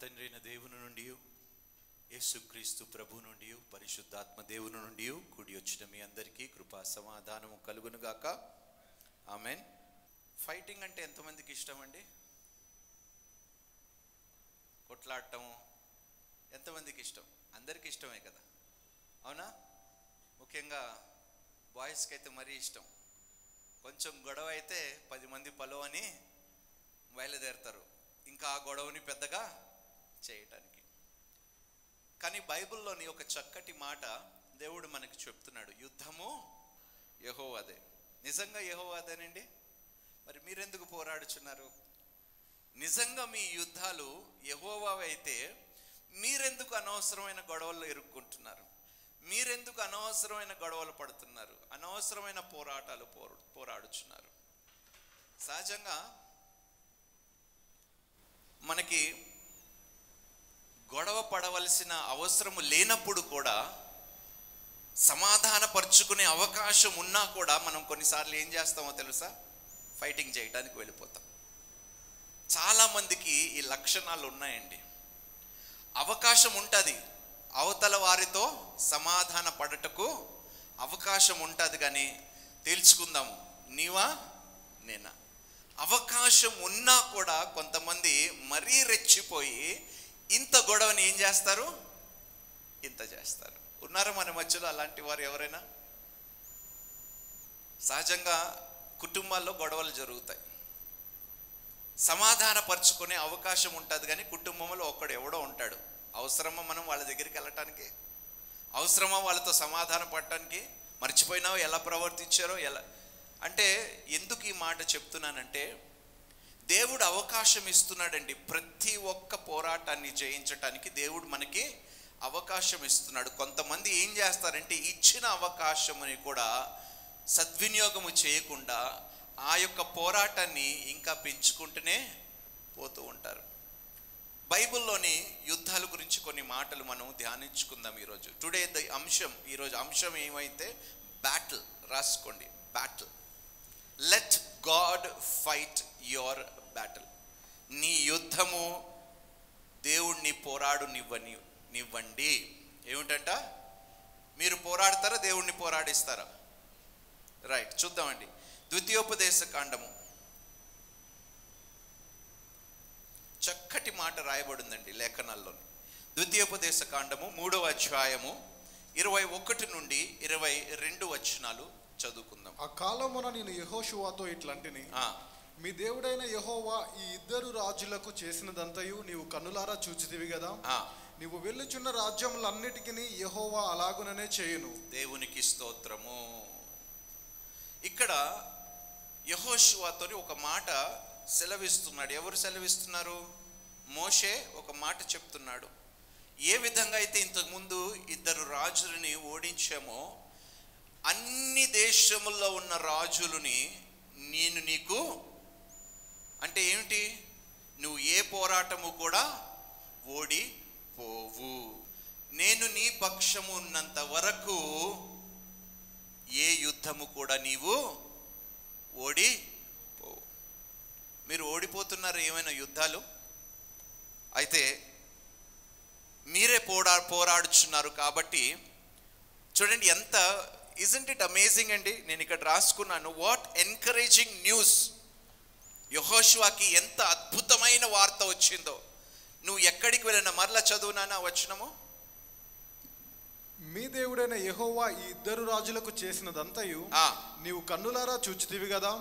తండ్రి అయిన దేవుని నుండి, యేసుక్రీస్తు ప్రభు నుండి, పరిశుద్ధాత్మ దేవుని నుండి కూడి వచ్చిన మీ అందరికీ కృపా సమాధానము కలుగును గాక. ఆమెన్. ఫైటింగ్ అంటే ఎంతమందికి ఇష్టం అండి? కొట్లాడటం ఎంతమందికి ఇష్టం? అందరికీ ఇష్టమే కదా, అవునా? ముఖ్యంగా బాయ్స్కి అయితే మరీ ఇష్టం. కొంచెం గొడవ అయితే 10 మంది పలో అని బయలుదేరుతారు, ఇంకా ఆ గొడవని పెద్దగా చేయటానికి. కానీ బైబిల్లోని ఒక చక్కటి మాట దేవుడు మనకి చెప్తున్నాడు, యుద్ధము యెహోవాదే. నిజంగా యెహోవాదేనండి. మరి మీరెందుకు పోరాడుచున్నారు? నిజంగా మీ యుద్ధాలు యెహోవావే అయితే మీరెందుకు అనవసరమైన గొడవల్లో ఇరుక్కుంటున్నారు? మీరెందుకు అనవసరమైన గొడవలు పడుతున్నారు? అనవసరమైన పోరాటాలు పోరాడుచున్నారు? సహజంగా మనకి గొడవ పడవలసిన అవసరము లేనప్పుడు కూడా, సమాధానపరుచుకునే అవకాశం ఉన్నా కూడా మనం కొన్నిసార్లు ఏం చేస్తామో తెలుసా? ఫైటింగ్ చేయడానికి వెళ్ళిపోతాం. చాలామందికి ఈ లక్షణాలు ఉన్నాయండి. అవకాశం ఉంటుంది, అవతల వారితో సమాధాన పడటకు అవకాశం ఉంటుంది, కానీ తేల్చుకుందాము నీవా నేనా. అవకాశం ఉన్నా కూడా కొంతమంది మరీ రెచ్చిపోయి ఇంత గొడవని ఏం చేస్తారు? ఇంత చేస్తారు. ఉన్నారా మన మధ్యలో అలాంటి వారు ఎవరైనా? సహజంగా కుటుంబాల్లో గొడవలు జరుగుతాయి, సమాధానపరుచుకునే అవకాశం ఉంటుంది, కానీ కుటుంబంలో ఎవడో ఉంటాడు. అవసరమా మనం వాళ్ళ దగ్గరికి వెళ్ళటానికి? అవసరమా వాళ్ళతో సమాధాన పడటానికి? మర్చిపోయినావు ఎలా ప్రవర్తించారో ఎలా అంటే. ఎందుకు ఈ మాట చెప్తున్నానంటే, దేవుడు అవకాశం ఇస్తున్నాడండి. ప్రతి ఒక్క పోరాటాన్ని జయించటానికి దేవుడు మనకి అవకాశం ఇస్తున్నాడు. కొంతమంది ఏం చేస్తారంటే, ఇచ్చిన అవకాశముని కూడా సద్వినియోగము చేయకుండా ఆ యొక్క పోరాటాన్ని ఇంకా పెంచుకుంటూనే పోతూ ఉంటారు. బైబిల్లోని యుద్ధాల గురించి కొన్ని మాటలు మనం ధ్యానించుకుందాం ఈరోజు. టుడే ఈరోజు అంశం ఏమైతే బ్యాటిల్. రాసుకోండి, battle. Let God fight your battle. నీ యుద్ధము దేవుణ్ణి నివ్వండి. ఏమిటంట? మీరు పోరాడతారా, దేవుణ్ణి పోరాడిస్తారా? రైట్, చూద్దామండి. ద్వితీయోపదేశ కాండము చక్కటి మాట రాయబడిందండి లేఖనాల్లో. ద్వితీయోపదేశ కాండము 3వ అధ్యాయము 21 నుండి 22 వచనాలు చదువుకుందాం. ఆ కాలమున నేను యెహోషువతో ఇట్లంటిని, మీ దేవుడైన యెహోవా ఈ 2 రాజులకు చేసినదంతయు నీవు కన్నులారా చూచితివి కదా. నీవు వెళ్ళుచున్న రాజ్యములన్నిటికీ యెహోవా అలాగుననే చేయును. దేవునికి స్తోత్రము. ఇక్కడ యెహోషువతోని ఒక మాట సెలవిస్తున్నాడు. ఎవరు సెలవిస్తున్నారు? మోషే ఒక మాట చెప్తున్నాడు. ఏ విధంగా అయితే ఇంతకుముందు 2 రాజులని ఓడించామో, అన్ని దేశముల్లో ఉన్న రాజులని నేను నీకు అంటే ఏమిటి? నువ్వు ఏ పోరాటము కూడా ఓడిపోవు. నేను నీ పక్షము ఉన్నంత వరకు ఏ యుద్ధము కూడా నీవు ఓడిపోవు. మీరు ఓడిపోతున్నారు ఏమైనా యుద్ధాలు? అయితే మీరే పోరాడుచున్నారు కాబట్టి చూడండి ఎంత ఇజంట్ ఇట్ అమేజింగ్ అండి. నేను ఇక్కడ రాసుకున్నాను, వాట్ ఎన్కరేజింగ్ న్యూస్. యెహోషువకి ఎంత అద్భుతమైన వార్త వచ్చిందో. నువ్వు ఎక్కడికి వెళ్ళినా, మరలా చదువునానా వచనము. మీ దేవుడైన యెహోవా ఈ 2 రాజులకు చేసినదంతయు నీవు కన్నులారా చూచితివి కదా.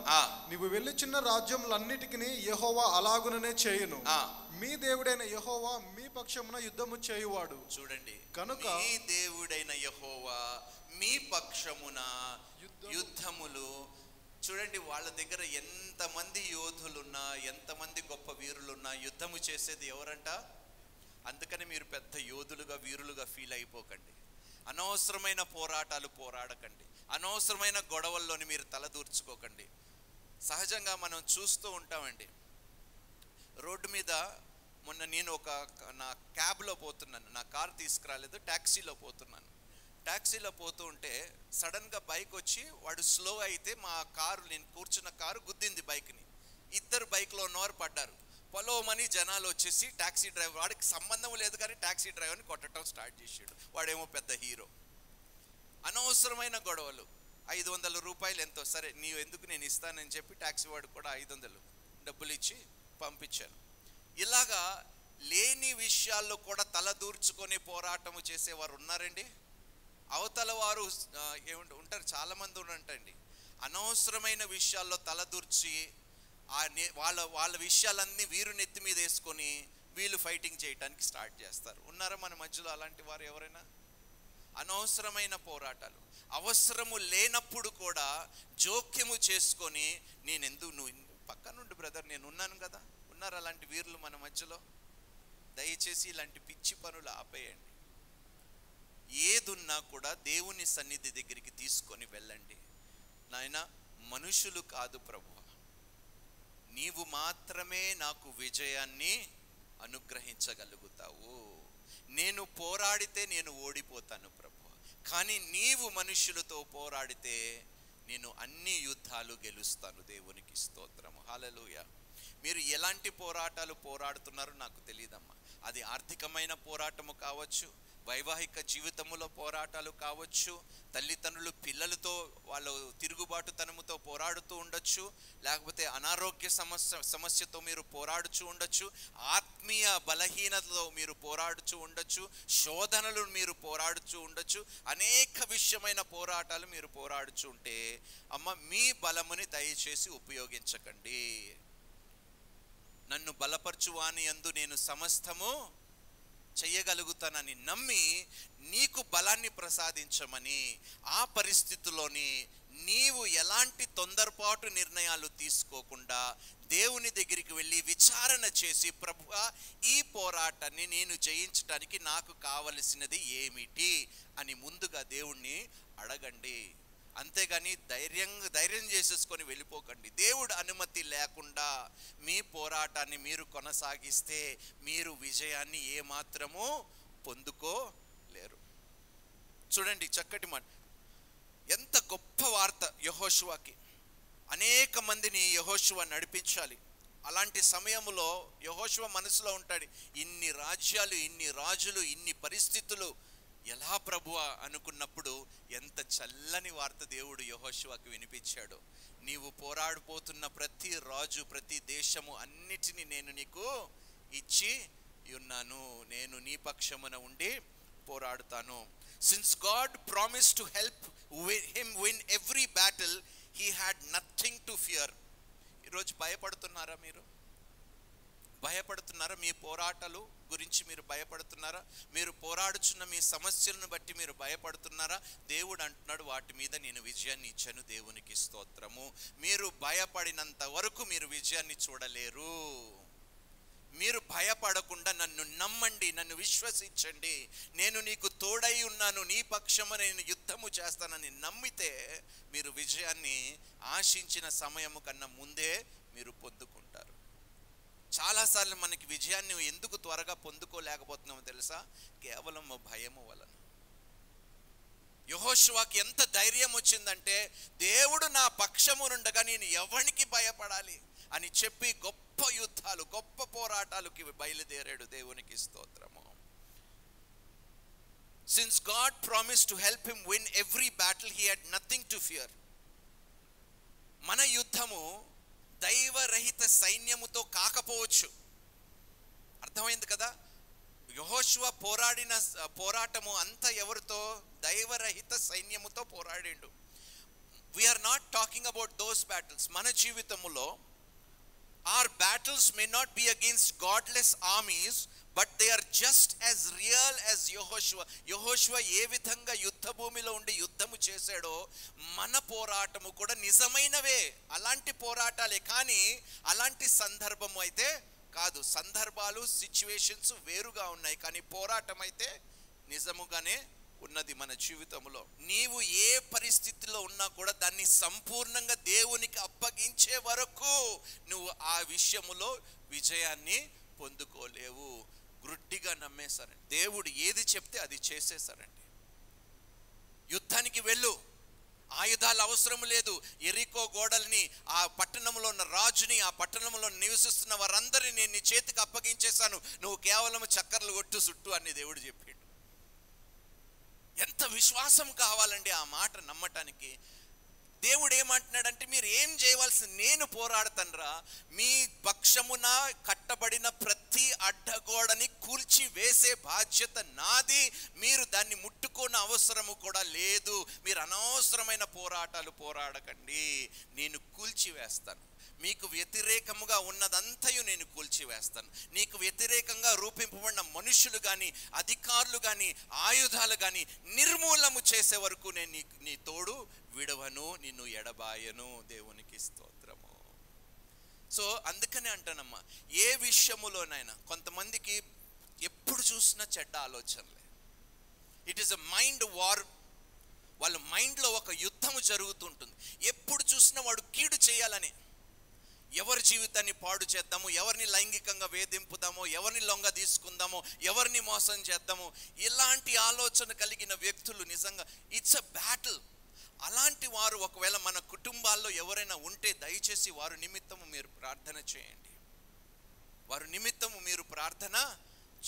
నీవు వెళ్ళుచున్న రాజ్యములన్నిటికీ యెహోవా అలాగుననే చేయును. మీ దేవుడైన యెహోవా మీ పక్షమున యుద్ధము చేయువాడు. చూడండి, కనుక మీ దేవుడైన యెహోవా మీ పక్షమున యుద్ధములు. చూడండి, వాళ్ళ దగ్గర ఎంతమంది యోధులున్నా, ఎంతమంది గొప్ప వీరులున్నా యుద్ధము చేసేది ఎవరంట? అందుకని మీరు పెద్ద యోధులుగా, వీరులుగా ఫీల్ అయిపోకండి. అనవసరమైన పోరాటాలు పోరాడకండి. అనవసరమైన గొడవల్లోని మీరు తలదూర్చుకోకండి. సహజంగా మనం చూస్తూ ఉంటామండి, రోడ్డు మీద. మొన్న నేను నా క్యాబ్లో పోతున్నాను, నా కార్ తీసుకురాలేదు, ట్యాక్సీలో పోతున్నాను. ట్యాక్సీలో పోతూ ఉంటే సడన్గా బైక్ వచ్చి వాడు స్లో అయితే మా కారు, నేను కూర్చున్న కారు గుద్దింది బైక్ని. 2 బైక్లో ఉన్నవారు పడ్డారు. పొలోమని జనాలు వచ్చేసి టాక్సీ డ్రైవర్, వాడికి సంబంధం లేదు కానీ టాక్సీ డ్రైవర్ని కొట్టడం స్టార్ట్ చేసాడు. వాడేమో పెద్ద హీరో. అనవసరమైన గొడవలు. 500 రూపాయలు ఎంతో, సరే నీవు ఎందుకు నేను ఇస్తానని చెప్పి టాక్సీ వాడు కూడా 500 డబ్బులు ఇచ్చి పంపించాను. ఇలాగా లేని విషయాల్లో కూడా తలదూర్చుకొని పోరాటము చేసేవారు ఉన్నారండి. అవతల వారు ఉంటారు, చాలామంది ఉంటారండి. అనవసరమైన విషయాల్లో తలదూర్చి వాళ్ళ విషయాలన్నీ వీరు నెత్తి మీద వేసుకొని వీళ్ళు ఫైటింగ్ చేయడానికి స్టార్ట్ చేస్తారు. ఉన్నారా మన మధ్యలో అలాంటి వారు ఎవరైనా? అనవసరమైన పోరాటాలు, అవసరము లేనప్పుడు కూడా జోక్యము చేసుకొని నువ్వు పక్క నుండి బ్రదర్ నేను ఉన్నాను కదా. ఉన్నారు అలాంటి వీరులు మన మధ్యలో? దయచేసి ఇలాంటి పిచ్చి పనులు ఆపేయండి. ఏదున్నా కూడా దేవుని సన్నిధి దగ్గరికి తీసుకొని వెళ్ళండి. నాయన, మనుషులు కాదు ప్రభువా, నీవు మాత్రమే నాకు విజయాన్ని అనుగ్రహించగలుగుతావు. నేను పోరాడితే నేను ఓడిపోతాను ప్రభువా, కానీ నీవు మనుషులతో పోరాడితే నేను అన్ని యుద్ధాలు గెలుస్తాను. దేవునికి స్తోత్రము, హల్లెలూయా. మీరు ఎలాంటి పోరాటాలు పోరాడుతున్నారో నాకు తెలియదమ్మా. అది ఆర్థికమైన పోరాటము కావచ్చు, వైవాహిక జీవితములో పోరాటాలు కావచ్చు, తల్లిదండ్రులు పిల్లలతో వాళ్ళు తిరుగుబాటుతనముతో పోరాడుతూ ఉండొచ్చు, లేకపోతే అనారోగ్య సమస్యతో మీరు పోరాడుచూ ఉండొచ్చు, ఆత్మీయ బలహీనతతో మీరు పోరాడుచూ ఉండొచ్చు, శోధనలు మీరు పోరాడుచూ ఉండొచ్చు, అనేక విషయమైన పోరాటాలు మీరు పోరాడుచూ ఉంటే అమ్మ, మీ బలముని దయచేసి ఉపయోగించకండి. నన్ను బలపరచువాని యందు నేను సమస్తము చెయ్యగలుగుతానని నమ్మి నీకు బలాన్ని ప్రసాదించమని, ఆ పరిస్థితుల్లోని నీవు ఎలాంటి తొందరపాటు నిర్ణయాలు తీసుకోకుండా దేవుని దగ్గరికి వెళ్ళి విచారణ చేసి, ప్రభువా ఈ పోరాటాన్ని నేను జయించడానికి నాకు కావలసినది ఏమిటి అని ముందుగా దేవుణ్ణి అడగండి. అంతేగాని ధైర్యం చేసేసుకొని వెళ్ళిపోకండి. దేవుడు అనుమతి లేకుండా మీ పోరాటాన్ని మీరు కొనసాగిస్తే మీరు విజయాన్ని ఏమాత్రము పొందుకోలేరు. చూడండి, చక్కటి మాట, ఎంత గొప్ప వార్త యెహోషువకి. అనేక మందిని యెహోషువ నడిపించాలి. అలాంటి సమయంలో యెహోషువ మనసులో ఉంటాడు, ఇన్ని రాజ్యాలు, ఇన్ని రాజులు, ఇన్ని పరిస్థితులు, ఎలా ప్రభువా అనుకున్నప్పుడు ఎంత చల్లని వార్త దేవుడు యెహోషువకు వినిపించాడు. నీవు పోరాడిపోతున్న ప్రతి రాజు, ప్రతి దేశము అన్నిటినీ నేను నీకు ఇచ్చి ఉన్నాను. నేను నీ పక్షమున ఉండి పోరాడుతాను. Since God promised to help him win every battle, he had nothing to fear. ఈరోజు భయపడుతున్నారా? మీరు భయపడుతున్నారా? మీ పోరాటాలు గురించి మీరు భయపడుతున్నారా? మీరు పోరాడుచున్న మీ సమస్యలను బట్టి మీరు భయపడుతున్నారా? దేవుడు అంటున్నాడు, వాటి మీద నేను విజయాన్ని ఇచ్చాను. దేవునికి స్తోత్రము. మీరు భయపడినంత వరకు మీరు విజయాన్ని చూడలేరు. మీరు భయపడకుండా నన్ను నమ్మండి, నన్ను విశ్వసించండి, నేను నీకు తోడై ఉన్నాను, నీ పక్షము నేను యుద్ధము చేస్తానని నమ్మితే మీరు విజయాన్ని ఆశించిన సమయము కన్నా ముందే మీరు పొందుకుంటారు. చాలాసార్లు మనకి విజయాన్ని ఎందుకు త్వరగా పొందుకోలేకపోతున్నామో తెలుసా? కేవలం భయము వలన. యెహోషువకి ఎంత ధైర్యం వచ్చిందంటే, దేవుడు నా పక్షమునుండగా నేను ఎవరికి భయపడాలి అని చెప్పి గొప్ప యుద్ధాలు, గొప్ప పోరాటాలకి బయలుదేరాడు. దేవునికి స్తోత్రము. Since God promised to help him win every battle, he had nothing to fear. మన యుద్ధము దైవరహిత సైన్యముతో కాకపోవచ్చు. అర్థమైంది కదా? యెహోషువ పోరాడిన పోరాటము అంతా ఎవరితో? దైవరహిత సైన్యముతో పోరాడిండు. We are not talking about those battles. మన జీవితములో our battles may not be against godless armies, but they are just as real as యెహోషువ ఏ విధంగా యుద్ధ భూమిలో ఉండి యుద్ధము చేశాడో మన పోరాటము కూడా నిజమైనవే. అలాంటి పోరాటాలే, కానీ అలాంటి సందర్భము అయితే కాదు. సందర్భాలు, సిచ్యువేషన్స్ వేరుగా ఉన్నాయి, కానీ పోరాటం అయితే నిజముగానే ఉన్నది మన జీవితంలో. నీవు ఏ పరిస్థితిలో ఉన్నా కూడా దాన్ని సంపూర్ణంగా దేవునికి అప్పగించే వరకు నువ్వు ఆ విషయములో విజయాన్ని పొందుకోలేవు. గుడ్డిగా నమ్మేశారండి. దేవుడు ఏది చెప్తే అది చేసేసారండి. యుద్ధానికి వెళ్ళు, ఆయుధాలు అవసరం లేదు. ఎరికో గోడల్ని, ఆ పట్టణంలో ఉన్న రాజుని, ఆ పట్టణంలో నివసిస్తున్న వారందరినీ నేను నీ చేతికి అప్పగించేశాను, నువ్వు కేవలం చక్కర్లు కొట్టు చుట్టూ అని దేవుడు చెప్పాడు. ఎంత విశ్వాసం కావాలండి ఆ మాట నమ్మటానికి. దేవుడు ఏమంటున్నాడంటే, మీరు ఏం చేయవలసింది, నేను పోరాడతానురా, మీ పక్షమున కట్టబడిన ప్రతి అడ్డగోడని కూల్చి వేసే బాధ్యత నాది, మీరు దాన్ని ముట్టుకోని అవసరము కూడా లేదు, మీరు అనవసరమైన పోరాటాలు పోరాడకండి, నేను కూల్చివేస్తాను. మీకు వ్యతిరేకముగా ఉన్నదంతయు నేను కూల్చివేస్తాను. నీకు వ్యతిరేకంగా రూపింపబడిన మనుషులు కానీ, అధికారులు కానీ, ఆయుధాలు కానీ నిర్మూలము చేసే వరకు నేను నీ తోడు విడవను, నిన్ను ఎడబాయను. దేవునికి స్తోత్రము. సో అందుకనే అంటానమ్మా, ఏ విషయములోనైనా కొంతమందికి ఎప్పుడు చూసినా చెడ్డ ఆలోచనలే. It is a mind war. వాళ్ళ మైండ్లో ఒక యుద్ధము జరుగుతుంటుంది. ఎప్పుడు చూసినా వాడు కీడు చేయాలని, ఎవరి జీవితాన్ని పాడు చేద్దాము, ఎవరిని లైంగికంగా వేధింపుదామో, ఎవరిని లొంగ తీసుకుందామో, ఎవరిని మోసం చేద్దామో, ఇలాంటి ఆలోచన కలిగిన వ్యక్తులు నిజంగా ఇట్స్ అ బ్యాటిల్. అలాంటి వారు ఒకవేళ మన కుటుంబాల్లో ఎవరైనా ఉంటే దయచేసి వారి నిమిత్తము మీరు ప్రార్థన చేయండి. వారి నిమిత్తము మీరు ప్రార్థన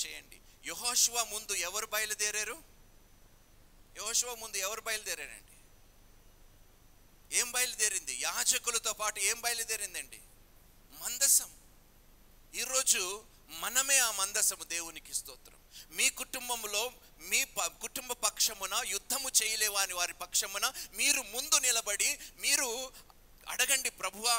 చేయండి. యెహోషువ ముందు ఎవరు బయలుదేరారు? యెహోషువ ముందు ఎవరు బయలుదేరారండి? ఏం బయలుదేరింది? యాజకులతో పాటు ఏం బయలుదేరిందండి? మందసం. ఈరోజు మనమే ఆ మందసము. దేవునికి స్తోత్రం. మీ కుటుంబంలో మీ కుటుంబ పక్షమున యుద్ధము చేయలేవాని వారి పక్షమున మీరు ముందు నిలబడి మీరు అడగండి, ప్రభువా,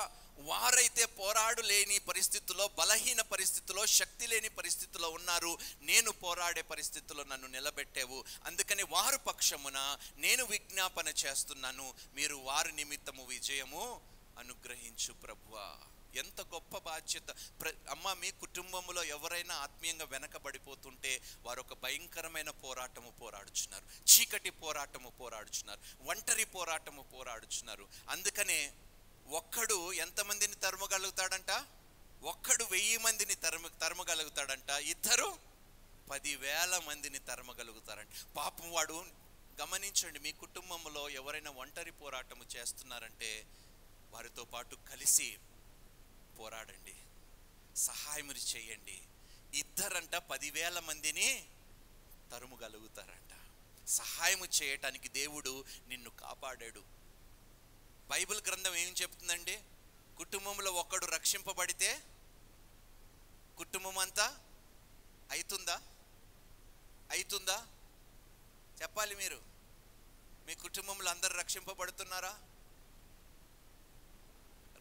వారైతే పోరాడు లేని పరిస్థితుల్లో, బలహీన పరిస్థితుల్లో, శక్తి లేని పరిస్థితుల్లో ఉన్నారు, నేను పోరాడే పరిస్థితుల్లో నన్ను నిలబెట్టావు, అందుకని వారు పక్షమున నేను విజ్ఞాపన చేస్తున్నాను, మీరు వారి నిమిత్తము విజయము అనుగ్రహించు ప్రభువా. ఎంత గొప్ప బాధ్యత. అమ్మ, మీ కుటుంబంలో ఎవరైనా ఆత్మీయంగా వెనకబడిపోతుంటే వారు ఒక భయంకరమైన పోరాటము పోరాడుచున్నారు, చీకటి పోరాటము పోరాడుచున్నారు, ఒంటరి పోరాటము పోరాడుచున్నారు. అందుకనే ఒక్కడు ఎంతమందిని తరుమగలుగుతాడంట? ఒక్కడు 1000 మందిని తరుమగలుగుతాడంట, ఇద్దరు 10,000 మందిని తరుమగలుగుతారంట. పాపం వాడు గమనించండి, మీ కుటుంబంలో ఎవరైనా ఒంటరి పోరాటము చేస్తున్నారంటే వారితో పాటు కలిసి పోరాడండి, సహాయం చేయండి. ఇద్దరంట 10,000 మందిని తరుమగలుగుతారంట. సహాయం చేయటానికి దేవుడు నిన్ను కాపాడాడు. బైబిల్ గ్రంథం ఏం చెప్తుందండి? కుటుంబంలో ఒక్కడు రక్షింపబడితే కుటుంబం అంతా అవుతుందా? చెప్పాలి మీరు. మీ కుటుంబంలో అందరు రక్షింపబడుతున్నారా?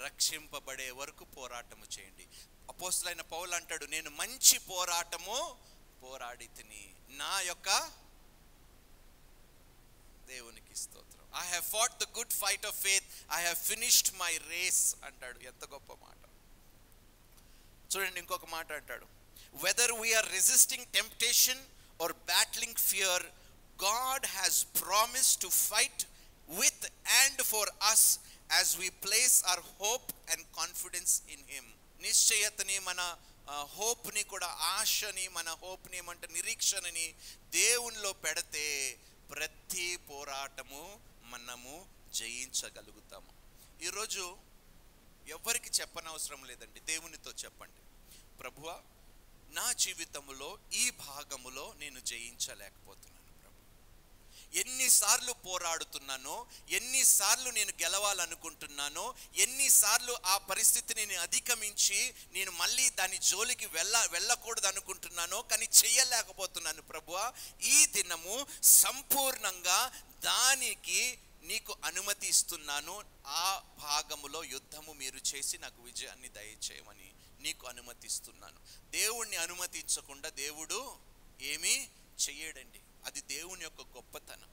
రక్షింపబడే వరకు పోరాటము చేయండి. అపోస్తలుడైన పౌలు అంటాడు, నేను మంచి పోరాటము పోరాడి తిని, నా యొక్క దేవునికి స్తోత్రం, I have fought the good fight of faith, I have finished my race అంటాడు. ఎంత గొప్ప మాట చూడండి. ఇంకొక మాట అంటాడు, whether we are resisting temptation or battling fear, God has promised to fight with and for us as we place our hope and confidence in him. నిశ్చయతని, మన హోప్ని కూడా, ఆశని, మన హోప్ని ఏమంటే నిరీక్షణని దేవునిలో పెడితే ప్రతి పోరాటము మనము జయించగలుగుతాము. ఈరోజు ఎవరికి చెప్పనవసరం లేదండి, దేవునితో చెప్పండి, ప్రభువా, నా జీవితంలో ఈ భాగములో నేను జయించలేకపోతున్నాను ప్రభు. ఎన్నిసార్లు పోరాడుతున్నానో, ఎన్నిసార్లు నేను గెలవాలనుకుంటున్నానో, ఎన్నిసార్లు ఆ పరిస్థితిని నేను అధిగమించి నేను మళ్ళీ దాని జోలికి వెళ్ళకూడదు అనుకుంటున్నానో, కానీ చెయ్యలేకపోతున్నాను ప్రభువా. ఈ దినము సంపూర్ణంగా దానికి నీకు అనుమతి ఇస్తున్నాను. ఆ భాగములో యుద్ధము మీరు చేసి నాకు విజయాన్ని దయచేయమని నీకు అనుమతిస్తున్నాను. దేవుణ్ణి అనుమతించకుండా దేవుడు ఏమీ చెయ్యడండి. అది దేవుని యొక్క గొప్పతనం.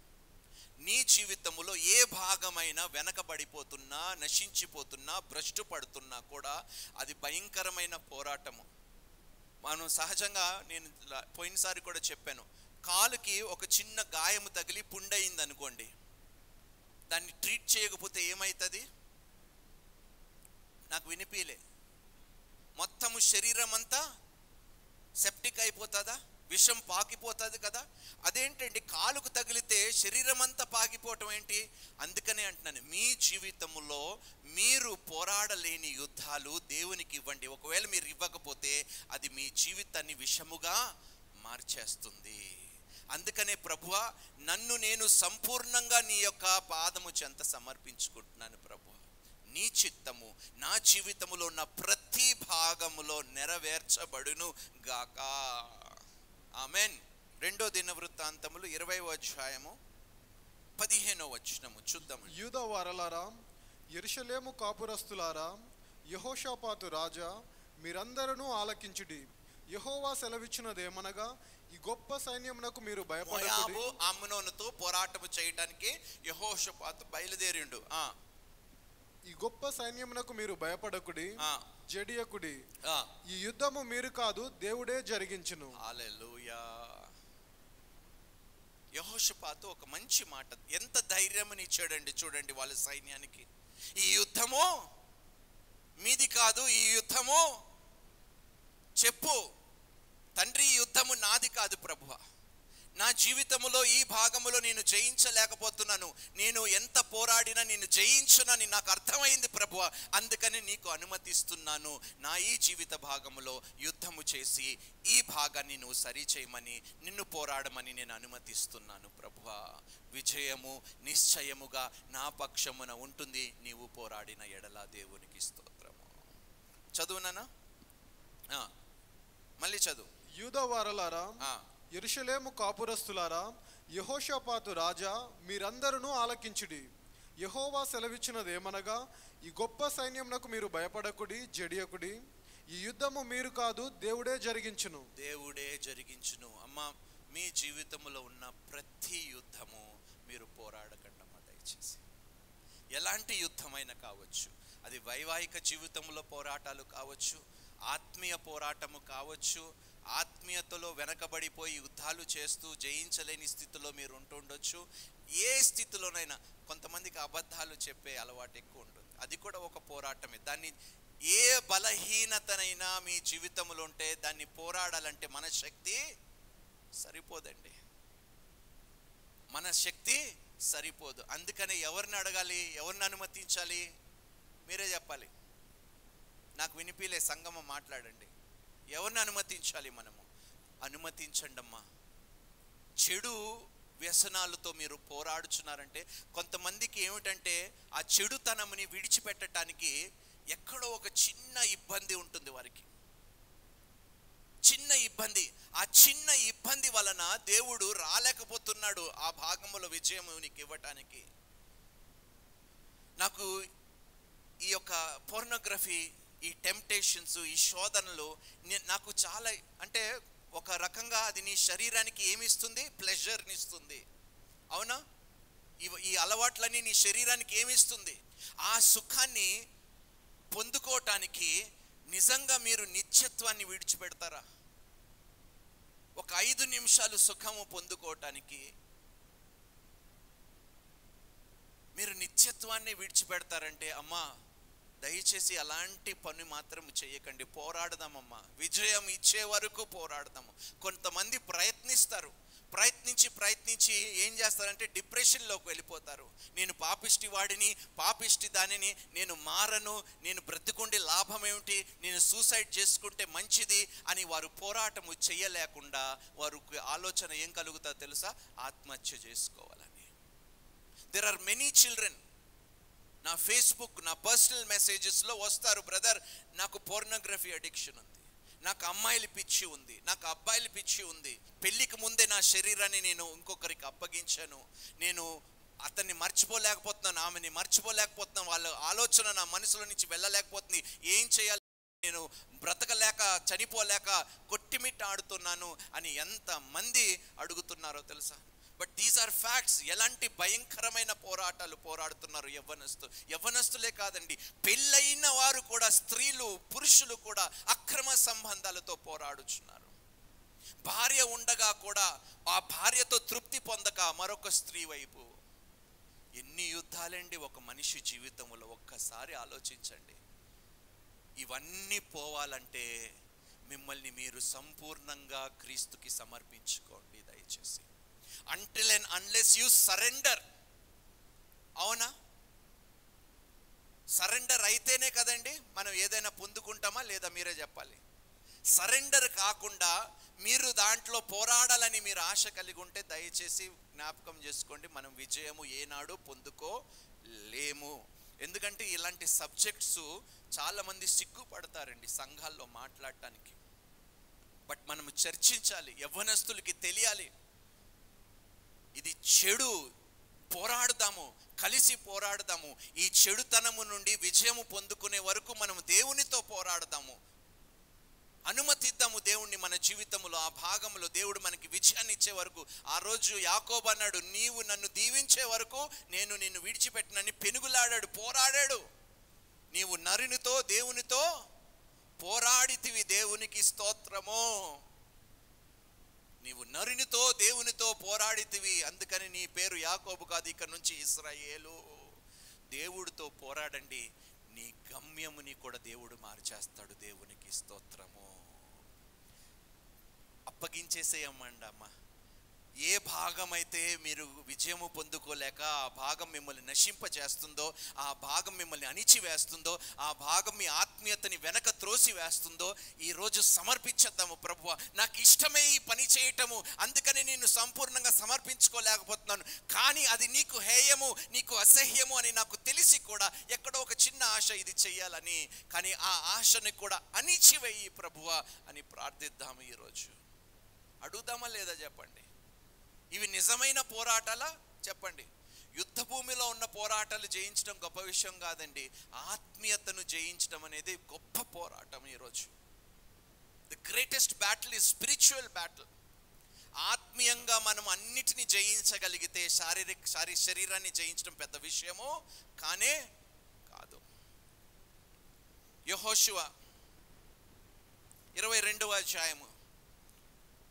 నీ జీవితంలో ఏ భాగమైనా వెనకబడిపోతున్నా, నశించిపోతున్నా, భ్రష్టు పడుతున్నా కూడా అది భయంకరమైన పోరాటము. మనం సహజంగా, నేను పోయినసారి కూడా చెప్పాను, కాలుకి ఒక చిన్న గాయము తగిలి పుండయింది అనుకోండి, దాన్ని ట్రీట్ చేయకపోతే ఏమవుతుంది? నాకు వినిపిలే. మొత్తము శరీరం అంతా సెప్టిక్ అయిపోతుందా? విషం పాకిపోతుంది కదా. అదేంటండి కాలుకు తగిలితే శరీరం అంతా పాకిపోవటం ఏంటి? అందుకనే అంటున్నాను, మీ జీవితంలో మీరు పోరాడలేని యుద్ధాలు దేవునికి ఇవ్వండి. ఒకవేళ మీరు ఇవ్వకపోతే అది మీ జీవితాన్ని విషముగా మార్చేస్తుంది. అందుకనే ప్రభువా, నన్ను నేను సంపూర్ణంగా నీ యొక్క పాదము చెంత సమర్పించుకుంటున్నాను ప్రభువా. నీ చిత్తము నా జీవితములో ఉన్న ప్రతి భాగములో నెరవేర్చబడును గాక. ఆమెన్. 2 దినవృత్తాంతములు 20వ అధ్యాయము 15వ వచనము చూద్దాం. యూదా వారలారా, యెరూషలేము కాపురస్తులారా, యెహోషాపాతు రాజా, మీరందరూ ఆలకించుడి. యెహోవా సెలవిచ్చినదేమనగా, ఈ గొప్ప సైన్యమునకు మీరు భయపడకుడి. మోయాబు అమ్మోనుతో పోరాటము చేయడానికి యెహోషాపాతు బయలుదేరిండు. ఈ గొప్ప సైన్యమునకు మీరు భయపడకుడి, జడియకుడి. ఈ యుద్ధము మీరు కాదు, దేవుడే జరిగించును. హల్లెలూయా. యెహోషాపాతు ఒక మంచి మాట, ఎంత ధైర్యం ఇచ్చాడండి చూడండి వాళ్ళ సైన్యానికి. ఈ యుద్ధము మీది కాదు, ఈ యుద్ధము చెప్పు తండ్రి, ఈ యుద్ధము నాది కాదు ప్రభువా. నా జీవితంలో ఈ భాగములో నేను జయించలేకపోతున్నాను. నేను ఎంత పోరాడినా నేను జయించునని నాకు అర్థమైంది ప్రభువా. అందుకని నీకు అనుమతిస్తున్నాను, నా ఈ జీవిత భాగములో యుద్ధము చేసి ఈ భాగాన్ని నువ్వు సరిచేయమని, నిన్ను పోరాడమని నేను అనుమతిస్తున్నాను ప్రభువా. విజయము నిశ్చయముగా నా పక్షమున ఉంటుంది, నీవు పోరాడిన ఎడల. దేవునికి స్తోత్రము. చదువునానా? మళ్ళీ చదువు. యూదా వారలారా, యెరూషలేము కాపురస్తులారా, యెహోషాపాతు రాజా, మీరందరూ ఆలకించుడి. యెహోవా సెలవిచ్చినదేమనగా, ఈ గొప్ప సైన్యమునకు మీరు భయపడకుడి, జడియకుడి. ఈ యుద్ధము మీరు కాదు, దేవుడే జరిగించును. దేవుడే జరిగించును. అమ్మ, మీ జీవితంలో ఉన్న ప్రతి యుద్ధము మీరు పోరాడకండమ్మా దయచేసి. ఎలాంటి యుద్ధమైనా కావచ్చు, అది వైవాహిక జీవితంలో పోరాటాలు కావచ్చు, ఆత్మీయ పోరాటము కావచ్చు, ఆత్మీయతలో వెనకబడిపోయి యుద్ధాలు చేస్తూ జయించలేని స్థితిలో మీరు ఉంటుండొచ్చు. ఏ స్థితిలోనైనా కొంతమందికి అబద్ధాలు చెప్పే అలవాటు ఎక్కువ ఉంటుంది, అది కూడా ఒక పోరాటమే. దాన్ని ఏ బలహీనతనైనా మీ జీవితంలో ఉంటే దాన్ని పోరాడాలంటే మన శక్తి సరిపోదండి, మన శక్తి సరిపోదు. అందుకనే ఎవరిని అడగాలి, ఎవరిని అనుమతించాలి? మీరే చెప్పాలి. నాకు వినిపిలే, సంగమం మాట్లాడండి. ఎవరిని అనుమతించాలి? మనము అనుమతించండి అమ్మా. చెడు వ్యసనాలతో మీరు పోరాడుచున్నారంటే కొంతమందికి ఏమిటంటే ఆ చెడుతనముని విడిచిపెట్టడానికి ఎక్కడో ఒక చిన్న ఇబ్బంది ఉంటుంది వారికి, చిన్న ఇబ్బంది. ఆ చిన్న ఇబ్బంది వలన దేవుడు రాలేకపోతున్నాడు ఆ భాగంలో విజయం నీకు ఇవ్వటానికి. నాకు ఈ యొక్క పోర్నోగ్రఫీ, ఈ టెంప్టేషన్స్, ఈ శోధనలు నాకు చాలా, అంటే ఒక రకంగా అది నీ శరీరానికి ఏమిస్తుంది? ప్లెజర్ని ఇస్తుంది, అవునా? ఈ అలవాట్లన్నీ నీ శరీరానికి ఏమిస్తుంది? ఆ సుఖాన్ని పొందుకోవటానికి నిజంగా మీరు నిత్యత్వాన్ని విడిచిపెడతారా? ఒక 5 నిమిషాలు సుఖము పొందుకోవటానికి మీరు నిత్యత్వాన్ని విడిచిపెడతారంటే అమ్మా దయచేసి అలాంటి పని మాత్రం చేయకండి. పోరాడదామమ్మా, విజయం ఇచ్చే వరకు పోరాడదాము. కొంతమంది ప్రయత్నిస్తారు, ప్రయత్నించి ఏం చేస్తారంటే డిప్రెషన్లోకి వెళ్ళిపోతారు. నేను పాపిష్టి వాడిని, పాపిష్టి దానిని, నేను మారను, నేను బ్రతికుండే లాభం ఏమిటి, నేను సూసైడ్ చేసుకుంటే మంచిది అని వారు పోరాటము చేయలేకుండా వారికి ఆలోచన ఏం కలుగుతుందో తెలుసా? ఆత్మహత్య చేసుకోవాలని. దెర్ ఆర్ మెనీ చిల్డ్రన్, నా ఫేస్బుక్, నా పర్సనల్ మెసేజెస్లో వస్తారు, బ్రదర్ నాకు పోర్నోగ్రఫీ అడిక్షన్ ఉంది, నాకు అమ్మాయిల పిచ్చి ఉంది, నాకు అబ్బాయిల పిచ్చి ఉంది, పెళ్ళికి ముందే నా శరీరాన్ని నేను ఇంకొకరికి అప్పగించాను, నేను అతన్ని మర్చిపోలేకపోతున్నాను, ఆమెని మర్చిపోలేకపోతున్నాను, వాళ్ళ ఆలోచన నా మనసులో నుంచి వెళ్ళలేకపోతుంది, ఏం చేయాలి, నేను బ్రతకలేక చనిపోలేక కొట్టిమిట్ట ఆడుతున్నాను అని ఎంతమంది అడుగుతున్నారో తెలుసా? But these are facts. ఎలాంటి భయంకరమైన పోరాటాలు పోరాడుతున్నారు యవ్వనస్తులే కాదండి, పెళ్ళైన వారు కూడా, స్త్రీలు పురుషులు కూడా అక్రమ సంబంధాలతో పోరాడుచున్నారు. భార్య ఉండగా కూడా ఆ భార్యతో తృప్తి పొందక మరొక స్త్రీ వైపు. ఎన్ని యుద్ధాలండి ఒక మనిషి జీవితంలో, ఒక్కసారి ఆలోచించండి. ఇవన్నీ పోవాలంటే మిమ్మల్ని మీరు సంపూర్ణంగా క్రీస్తుకి సమర్పించుకోండి దయచేసి. until and unless you surrender. అవునా? సరెండర్ అయితేనే కదండి మనం ఏదైనా పొందుకుంటామా లేదా? మీరే చెప్పాలి. సరెండర్ కాకుండా మీరు దాంట్లో పోరాడాలని మీరు ఆశ కలిగి ఉంటే దయచేసి జ్ఞాపకం చేసుకోండి, మనం విజయము ఏనాడు పొందుకోలేము. ఎందుకంటే ఇలాంటి సబ్జెక్ట్స్ చాలామంది సిగ్గుపడతారండి సంఘాల్లో మాట్లాడటానికి. బట్ మనము చర్చించాలి, యవ్వనస్తులకి తెలియాలి ఇది చెడు. పోరాడుదాము, కలిసి పోరాడుదాము. ఈ చెడుతనము నుండి విజయము పొందుకునే వరకు మనము దేవునితో పోరాడుదాము. అనుమతిద్దాము దేవుణ్ణి మన జీవితంలో, ఆ భాగంలో దేవుడు మనకి విజయాన్ని ఇచ్చే వరకు. ఆ రోజు యాకోబు అన్నాడు, నీవు నన్ను దీవించే వరకు నేను నిన్ను విడిచిపెట్టనని పెనుగులాడాడు, పోరాడాడు. నీవు నరునితో దేవునితో పోరాడితివి, దేవునికి స్తోత్రము. నీవు నరునితో దేవునితో పోరాడితివి, అందుకని నీ పేరు యాకోబు కాదు, ఇక నుంచి ఇశ్రాయేలు. దేవుడితో పోరాడండి, నీ గమ్యముని కూడా దేవుడు మార్చేస్తాడు. దేవునికి స్తోత్రము. అప్పగించేసేయమ్మండి అమ్మ. ఏ భాగమైతే మీరు విజయము పొందుకోలేక ఆ భాగం మిమ్మల్ని నశింపజేస్తుందో, ఆ భాగం మిమ్మల్ని అణిచివేస్తుందో, ఆ భాగం మీ ఆత్మీయతని వెనక త్రోసి వేస్తుందో ఈరోజు సమర్పించేద్దాము. ప్రభువా, నాకు ఇష్టమే ఈ పని చేయటము, అందుకని నేను సంపూర్ణంగా సమర్పించుకోలేకపోతున్నాను, కానీ అది నీకు హేయము, నీకు అసహ్యము అని నాకు తెలిసి కూడా ఎక్కడో ఒక చిన్న ఆశ ఇది చెయ్యాలని, కానీ ఆ ఆశని కూడా అణిచివేయి ప్రభువా అని ప్రార్థిద్దాము. ఈరోజు అడుగుదామా లేదా చెప్పండి? ఇవి నిజమైన పోరాటాలా చెప్పండి? యుద్ధ భూమిలో ఉన్న పోరాటాలు జయించడం గొప్ప విషయం కాదండి, ఆత్మీయతను జయించడం అనేది గొప్ప పోరాటం. ఈరోజు the greatest battle is spiritual battle. ఆత్మీయంగా మనం అన్నిటినీ జయించగలిగితే శరీరాన్ని జయించడం పెద్ద విషయమో కానే కాదు. యెహోషువ 22వ అధ్యాయము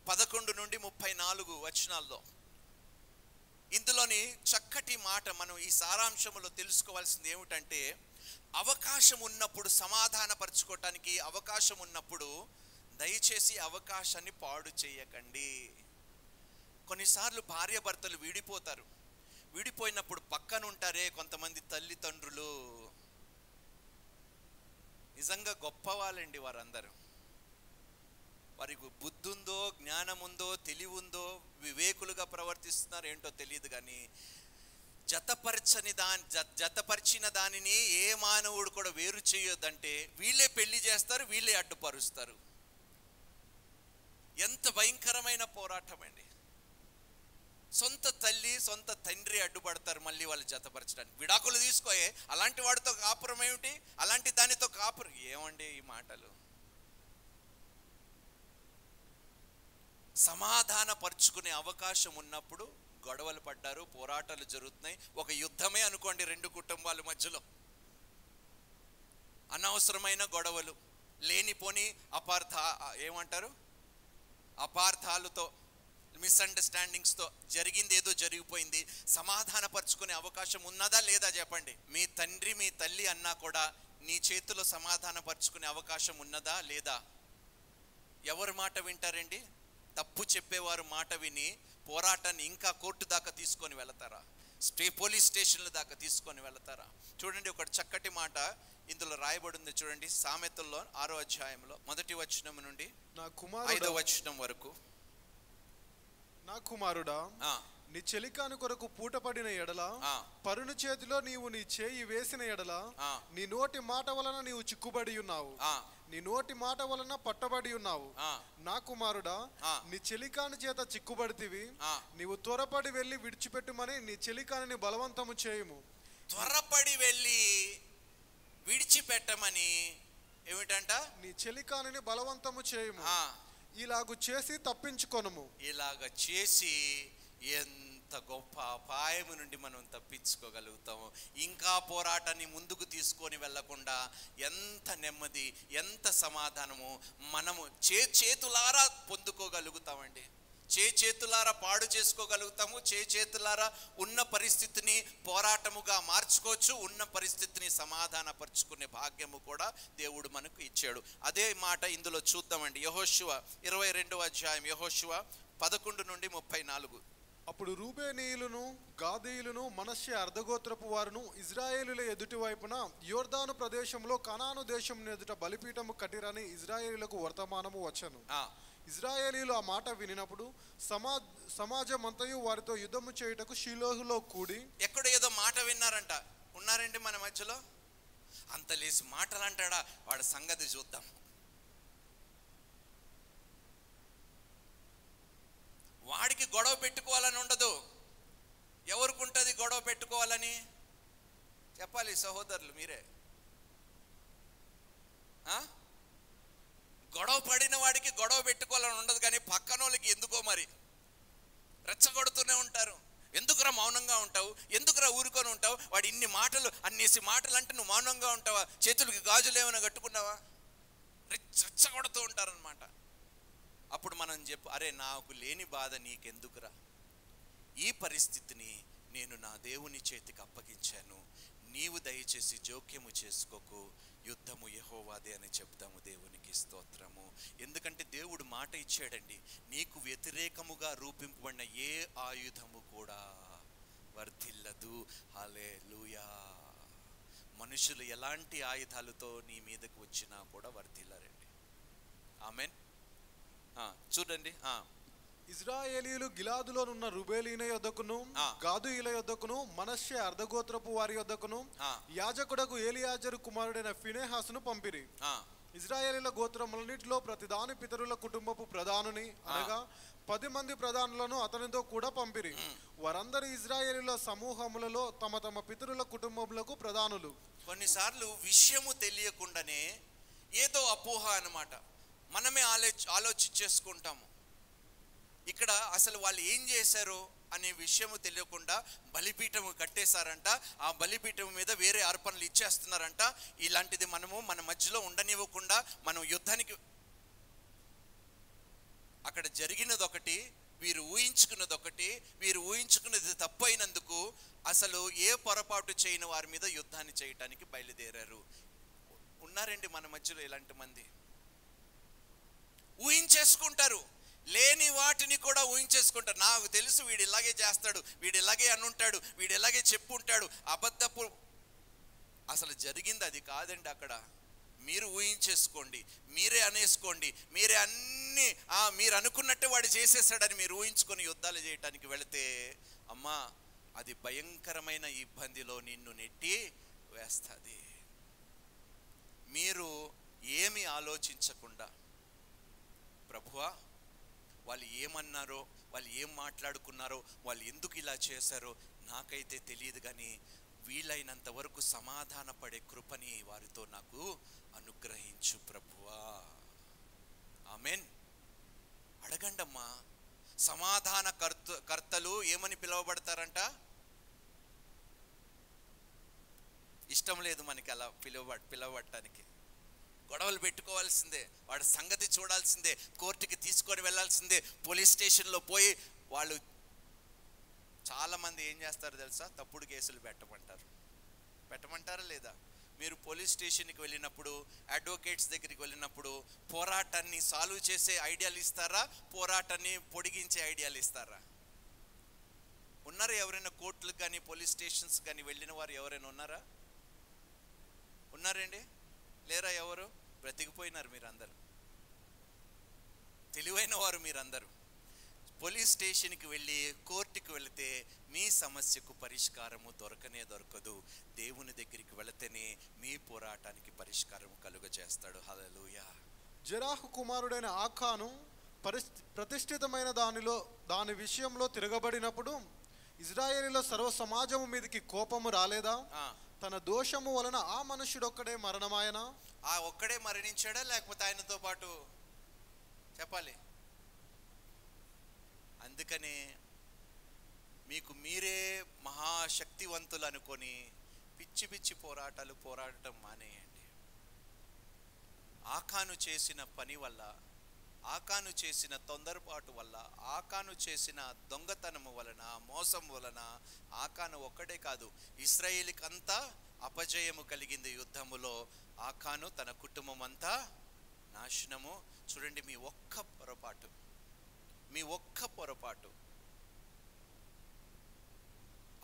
11 నుండి 34 వచనాల్లో ఇందులోని చక్కటి మాట మనం ఈ సారాంశంలో తెలుసుకోవాల్సింది ఏమిటంటే, అవకాశం ఉన్నప్పుడు సమాధానపరచుకోవటానికి అవకాశం ఉన్నప్పుడు దయచేసి అవకాశాన్ని పాడు చేయకండి. కొన్నిసార్లు భార్య భర్తలు విడిపోతారు. విడిపోయినప్పుడు పక్కన ఉంటారే కొంతమంది తల్లిదండ్రులు, నిజంగా గొప్ప వాళ్ళండి వారందరూ. వారికి బుద్ధి ఉందో, జ్ఞానం ఉందో, తెలివి ఉందో, వివేకులుగా ప్రవర్తిస్తున్నారు ఏంటో తెలియదు, కానీ జతపరిచిన దానిని ఏ మానవుడు కూడా వేరు చేయొద్దంటే వీళ్ళే పెళ్లి చేస్తారు, వీళ్ళే అడ్డుపరుస్తారు. ఎంత భయంకరమైన పోరాటం అండి. సొంత తల్లి సొంత తండ్రి అడ్డుపడతారు మళ్ళీ వాళ్ళు జతపరచడానికి. విడాకులు తీసుకోయే, అలాంటి వాడితో కాపురం ఏమిటి, అలాంటి దానితో కాపురం ఏమండి ఈ మాటలు? సమాధాన పరుచుకునే అవకాశం ఉన్నప్పుడు గొడవలు పడ్డారు, పోరాటాలు జరుగుతున్నాయి. ఒక యుద్ధమే అనుకోండి రెండు కుటుంబాల మధ్యలో. అనవసరమైన గొడవలు, లేనిపోని అపార్థాలతో, మిస్అండర్స్టాండింగ్స్తో జరిగింది ఏదో జరిగిపోయింది. సమాధాన పరుచుకునే అవకాశం ఉన్నదా లేదా చెప్పండి? మీ తండ్రి మీ తల్లి అన్నా కూడా నీ చేతిలో సమాధాన పరుచుకునే అవకాశం ఉన్నదా లేదా? ఎవరి మాట వింటారండి? తప్పు చెప్పేవారు మాట విని పోరాటాన్ని ఇంకా కోర్టు దాకా తీసుకొని వెళతారా? పోలీస్ స్టేషన్ల దాకా తీసుకొని వెళతారా? చూడండి, ఒక చక్కటి మాట ఇందులో రాయబడి ఉంది చూడండి. సామెతల్లో 6వ అధ్యాయంలో 1వ వచనం నుండి 5వ వచనం వరకు. నా కుమారుడా, నీ చెలికాని కొరకు పూటపడిన ఎడల, పరుని చేతిలో నీవు నీ చేయి వేసిన ఎడల, నీ నోటి మాట వలన నీవు చిక్కుబడి ఉన్నావు, నీ నోటి మాట వలన పట్టబడి ఉన్నావు. నా కుమారుడా, నీ చెలికాని చేత చిక్కుబడితివి, నీవు త్వరపడి వెళ్ళి విడిచిపెట్టుమని నీ చెలికాని బలవంతము చేయము. త్వరపడి వెళ్ళి విడిచిపెట్టమని ఏమిటంట? నీ చెలికాని బలవంతము చేయము. ఇలాగు చేసి తప్పించుకొనుము. ఇలాగ చేసి ఎంత గొప్ప అపాయం నుండి మనం తప్పించుకోగలుగుతాము. ఇంకా పోరాటాన్ని ముందుకు తీసుకొని వెళ్లకుండా ఎంత నెమ్మది, ఎంత సమాధానము మనము చేతులారా పొందుకోగలుగుతామండి. చేతులారా పాడు చేసుకోగలుగుతాము, చేతులారా ఉన్న పరిస్థితిని పోరాటముగా మార్చుకోవచ్చు, ఉన్న పరిస్థితిని సమాధానపరుచుకునే భాగ్యము కూడా దేవుడు మనకు ఇచ్చాడు. అదే మాట ఇందులో చూద్దామండి. యెహోషువ 22వ అధ్యాయం, యెహోషువ 11 నుండి 34. అప్పుడు రూబేనీయులను గాదీయులను మనష్షే అర్ధగోత్రపు వారును ఇజ్రాయేలుల ఎదుటి వైపున యోర్దాను ప్రదేశంలో కనాను దేశం ఎదుట బలిపీఠము కట్టిరని ఇజ్రాయేలులకు వర్తమానము వచ్చెను. ఇజ్రాయేలీలు ఆ మాట వినినప్పుడు సమాజమంతయు వారితో యుద్ధము చేయుటకు షిలోహులో కూడి. ఎక్కడ ఏదో మాట విన్నారంట. ఉన్నారండి మన మధ్యలో? అంత లేసి మాటలు అంటాడా? వాడి సంగతి చూద్దాం. వాడికి గొడవ పెట్టుకోవాలని ఉండదు. ఎవరికి ఉంటుంది గొడవ పెట్టుకోవాలని? చెప్పాలి సహోదరులు మీరే. గొడవ పడిన వాడికి గొడవ పెట్టుకోవాలని ఉండదు, కానీ పక్కన వాళ్ళకి ఎందుకో మరి రెచ్చగొడుతూనే ఉంటారు. ఎందుకురా మౌనంగా ఉంటావు, ఎందుకురా ఊరుకొని ఉంటావు, వాడు ఇన్ని మాటలు అన్నేసి మాటలు అంటే నువ్వు మౌనంగా ఉంటావా, చేతులకి గాజులు ఏమైనా కట్టుకున్నావా, రెచ్చగొడుతూ ఉంటారనమాట. అప్పుడు మనం చెప్పు, అరే నాకు లేని బాధ నీకెందుకురా, ఈ పరిస్థితిని నేను నా దేవుని చేతికి అప్పగించాను, నీవు దయచేసి జోక్యము చేసుకోకు, యుద్ధము యెహోవాదే అని చెప్తాము. దేవునికి స్తోత్రము. ఎందుకంటే దేవుడు మాట ఇచ్చాడండి, నీకు వ్యతిరేకముగా రూపింపబడిన ఏ ఆయుధము కూడా వర్ధిల్లదు. హల్లెలూయా. మనుషులు ఎలాంటి ఆయుధాలతో నీ మీదకు వచ్చినా కూడా వర్ధిల్లరండి. ఆమెన్. చూడండి, ఇజ్రాయేలీలు గిలాదులోనున్న రుబేలీన యొద్దకును గాదుయుల యొద్దకును మనష్షే అర్ధగోత్రపు వారి యొద్దకును యాజకుడకు ఏలియాజరు కుమారుడైన ఫినెహాసును పంపిరి. ఇజ్రాయేలీల గోత్రములన్నిటిలో ప్రతి దాని పితరుల కుటుంబపు ప్రధానుని అనగా 10 మంది ప్రధానులను అతనితో కూడా పంపిరి. వారందరూ ఇజ్రాయేలీల సమూహములలో తమ తమ పితరుల కుటుంబములకు ప్రధానులు. కొన్నిసార్లు విషయము తెలియకుండానే ఏదో అపోహ అన్నమాట, మనమే ఆలోచించేసుకుంటాము. ఇక్కడ అసలు వాళ్ళు ఏం చేశారో అనే విషయము తెలియకుండా బలిపీఠము కట్టేశారంట. ఆ బలిపీఠం మీద వేరే అర్పణలు ఇచ్చేస్తున్నారంట. ఇలాంటిది మనము మన మధ్యలో ఉండనివ్వకుండా మనం యుద్ధానికి, అక్కడ జరిగినది ఒకటి, వీరు ఊహించుకున్నది ఒకటి. వీరు ఊహించుకున్నది తప్పైనందుకు అసలు ఏ పొరపాటు చేయని వారి మీద యుద్ధాన్ని చేయటానికి బయలుదేరారు. ఉన్నారండి మన మధ్యలో ఇలాంటి మంది. ఊహించేసుకుంటారు, లేని వాటిని కూడా ఊహించేసుకుంటారు. నాకు తెలుసు వీడు ఇలాగే చేస్తాడు, వీడు ఇలాగే అనుంటాడు, వీడు ఇలాగే చెప్పుంటాడు, అబద్ధపు. అసలు జరిగింది అది కాదండి. అక్కడ మీరు ఊహించేసుకోండి, మీరే అనేసుకోండి, మీరే అన్ని మీరు అనుకున్నట్టే వాడు చేసేసాడని మీరు ఊహించుకొని యుద్ధాలు చేయటానికి వెళితే అమ్మా అది భయంకరమైన ఇబ్బందిలో నిన్ను నెట్టి వేస్తుంది. మీరు ఏమి ఆలోచించకుండా, ప్రభువా వాళ్ళు ఏమన్నారో, వాళ్ళు ఏం మాట్లాడుకున్నారో, వాళ్ళు ఎందుకు ఇలా చేశారో నాకైతే తెలియదు, కానీ వీలైనంత వరకు సమాధాన పడే కృపని వారితో నాకు అనుగ్రహించు ప్రభువా. ఆమెన్. అడగండమ్మా. సమాధాన కర్తలు ఏమని పిలువబడతారంట? ఇష్టం లేదు మనకి అలా పిలవబడటానికి. గొడవలు పెట్టుకోవాల్సిందే, వాడి సంగతి చూడాల్సిందే, కోర్టుకి తీసుకొని వెళ్ళాల్సిందే, పోలీస్ స్టేషన్లో పోయి వాళ్ళు చాలామంది ఏం చేస్తారు తెలుసా? తప్పుడు కేసులు పెట్టమంటారా లేదా? మీరు పోలీస్ స్టేషన్కి వెళ్ళినప్పుడు, అడ్వకేట్స్ దగ్గరికి వెళ్ళినప్పుడు పోరాటాన్ని సాల్వ్ చేసే ఐడియాలు ఇస్తారా, పోరాటాన్ని పొడిగించే ఐడియాలు ఇస్తారా? ఉన్నారా ఎవరైనా కోర్టులకు కానీ పోలీస్ స్టేషన్స్ కానీ వెళ్ళిన వారు ఎవరైనా ఉన్నారా? ఉన్నారండి? లేరా? ఎవరు? బ్రతికిపోయినారు మీరందరూ. తెలివైన వారు మీరందరూ. పోలీస్ స్టేషన్కి వెళ్ళి కోర్టుకి వెళితే మీ సమస్యకు పరిష్కారము దొరకదు. దేవుని దగ్గరికి వెళితేనే మీ పోరాటానికి పరిష్కారం కలుగజేస్తాడు. హల్లెలూయా. జెరాహు కుమారుడైన ఆఖాను ప్రతిష్ఠితమైన దాని విషయంలో తిరగబడినప్పుడు ఇజ్రాయేలీల సర్వ సమాజము మీదకి కోపము రాలేదా? తన దోషము వలన ఆ మనుష్యుడు ఒక్కడే మరణమాయన. ఒక్కడే మరణించాడా, లేకపోతే ఆయనతో పాటు? చెప్పాలి. అందుకనే మీకు మీరే మహాశక్తివంతులు అనుకొని పిచ్చి పిచ్చి పోరాటం మానేయండి. ఆఖాను చేసిన పని వల్ల ఆకాను చేసిన తొందరపాటు వల్ల, ఆకాను చేసిన దొంగతనము వలన, మోసం వలన ఆకాను ఒక్కడే కాదు, ఇశ్రాయేలుకంతా అపజయము కలిగింది యుద్ధములో. ఆకాను తన కుటుంబం అంతా నాశనము. చూడండి, మీ ఒక్క పొరపాటు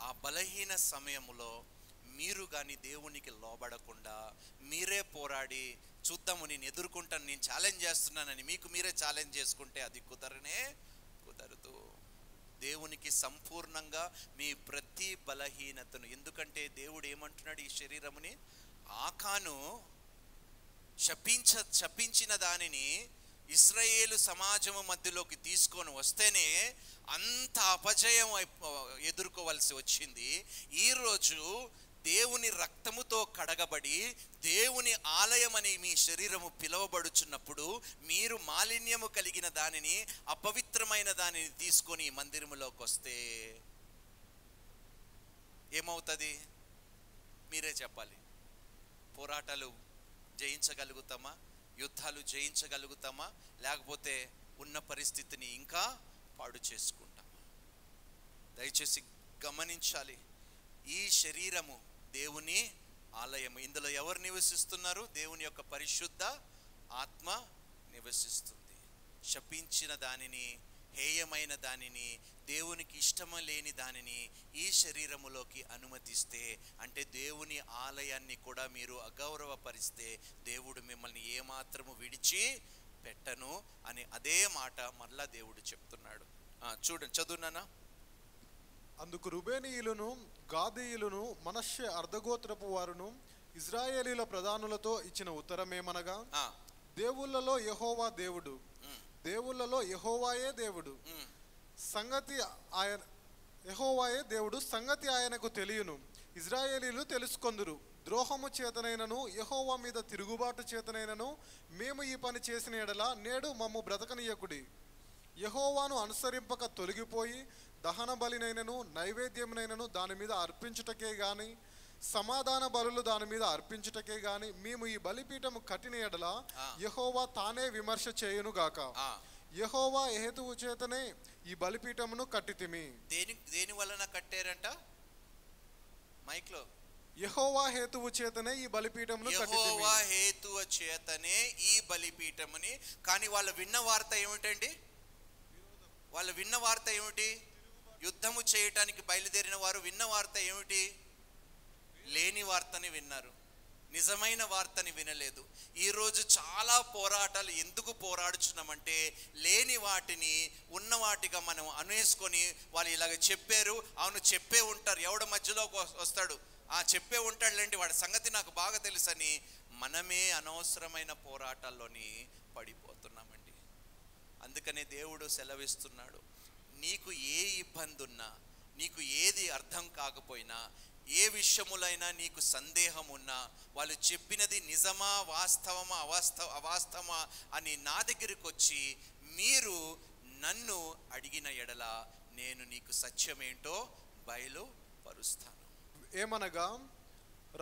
ఆ బలహీన సమయములో మీరు కానీ దేవునికి లోబడకుండా మీరే పోరాడి చూద్దాము, నేను ఎదుర్కొంటాను, నేను ఛాలెంజ్ చేస్తున్నానని మీకు మీరే ఛాలెంజ్ చేసుకుంటే అది కుదరదు. దేవునికి సంపూర్ణంగా మీ ప్రతి బలహీనతను, ఎందుకంటే దేవుడు ఏమంటున్నాడు, ఈ శరీరముని ఆకాను శపించిన దానిని ఇశ్రాయేలు సమాజము మధ్యలోకి తీసుకొని వస్తేనే అంత అపజయం ఎదుర్కోవలసి వచ్చింది. ఈరోజు దేవుని రక్తముతో కడగబడి దేవుని ఆలయమని మీ శరీరము పిలువబడుచున్నప్పుడు మీరు మాలిన్యము కలిగిన దానిని, అపవిత్రమైన దానిని తీసుకొని మందిరములోకి వస్తే ఏమవుతుంది? మీరే చెప్పాలి. పోరాటాలు జయించగలుగుతామా? యుద్ధాలు జయించగలుగుతామా? లేకపోతే ఉన్న పరిస్థితిని ఇంకా పాడు చేసుకుంటామా? దయచేసి గమనించాలి, ఈ శరీరము దేవుని ఆలయము. ఇందులో ఎవరు నివసిస్తున్నారు? దేవుని యొక్క పరిశుద్ధ ఆత్మ నివసిస్తుంది. శపించిన దానిని, హేయమైన దానిని, దేవునికి ఇష్టము లేని దానిని ఈ శరీరములోకి అనుమతిస్తే, అంటే దేవుని ఆలయాన్ని కూడా మీరు అగౌరవపరిస్తే, దేవుడు మిమ్మల్ని ఏమాత్రము విడిచి పెట్టను అని అదే మాట మరలా దేవుడు చెప్తున్నాడు. చూడండి, చదువునానా. అందుకు రూబేనీయులను, గాదీయులను, మనష్షే అర్ధగోత్రపు వారును ఇశ్రాయేలీల ప్రధానులతో ఇచ్చిన ఉత్తరమేమనగా, దేవుళ్ళలో యెహోవా దేవుడు, దేవుళ్ళలో యెహోవాయే దేవుడు, సంగతి ఆయనకు తెలియను. ఇశ్రాయేలీలు తెలుసుకొందురు. ద్రోహము చేతనైనను యెహోవా మీద తిరుగుబాటు చేతనైనను మేము ఈ పని చేసిన ఎడల నేడు మమ్ము బ్రతకనీయకుడి. యెహోవాను అనుసరింపక తొలగిపోయి దహన బలినైనను నైవేద్యమునైనను దాని మీద అర్పించుటకే గాని, సమాధాన బలులు దాని మీద అర్పించుటకే గాని మేము ఈ బలిపీఠము కట్టిన ఎడల యెహోవా తానే విమర్శ చేయును గాక. యెహోవా హేతువు చేతనే ఈ బలిపీఠమును కట్టితిమి. దేని వలన కట్టారంట? మైక్లో. యెహోవా హేతువు చేతనే ఈ బలిపీఠమును కట్టితిమి. యెహోవా హేతువు చేతనే ఈ బలిపీఠముని. కానీ వాళ్ళు విన్న వార్త ఏమిటండి? వాళ్ళు విన్న వార్త ఏమిటి? యుద్ధము చేయటానికి బయలుదేరిన వారు విన్న వార్త ఏమిటి? లేని వార్తని విన్నారు, నిజమైన వార్తని వినలేదు. ఈరోజు చాలా పోరాటాలు ఎందుకు పోరాడుచున్నామంటే, లేని వాటిని ఉన్న వాటిగా మనం అనేసుకొని, వాళ్ళు ఇలాగ చెప్పారు, అవును చెప్పే ఉంటారు, ఎవడ మధ్యలోకి వస్తాడు, చెప్పే ఉంటాడులేండి, వాడి సంగతి నాకు బాగా తెలుసని మనమే అనవసరమైన పోరాటాల్లోని పడిపోతున్నామండి. అందుకనే దేవుడు సెలవిస్తున్నాడు, నీకు ఏ ఇబ్బంది ఉన్నా, నీకు ఏది అర్థం కాకపోయినా, ఏ విషయములైనా నీకు సందేహం ఉన్నా, వాళ్ళు చెప్పినది నిజమా, వాస్తవమా, అవాస్తవమా అని నా దగ్గరికి వచ్చి మీరు నన్ను అడిగిన ఎడల నేను నీకు సత్యమేంటో బయలుపరుస్తాను. ఏమనగా,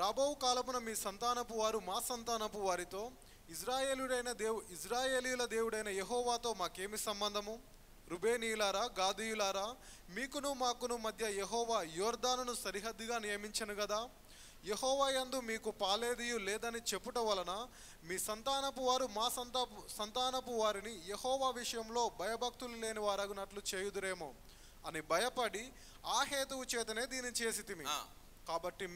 రాబో కాలమున మీ సంతానపు వారు మా సంతానపు వారితో, ఇశ్రాయేలీయుల దేవుడైన యెహోవాతో మాకేమి సంబంధము? రుబేనీయులారా, గాదీయులారా, మీకును మాకును మధ్య యెహోవా యోర్దానును సరిహద్దుగా నియమించను గదా. యెహోవా యందు మీకు పాలేదియు లేదని చెప్పుట వలన మీ సంతానపు వారు మా సంతానపు వారిని యెహోవా విషయంలో భయభక్తులు లేని వారగునట్లు చేయుదురేమో అని భయపడి ఆ హేతువు చేతనే దీన్ని చేసితిమి. కాబట్టి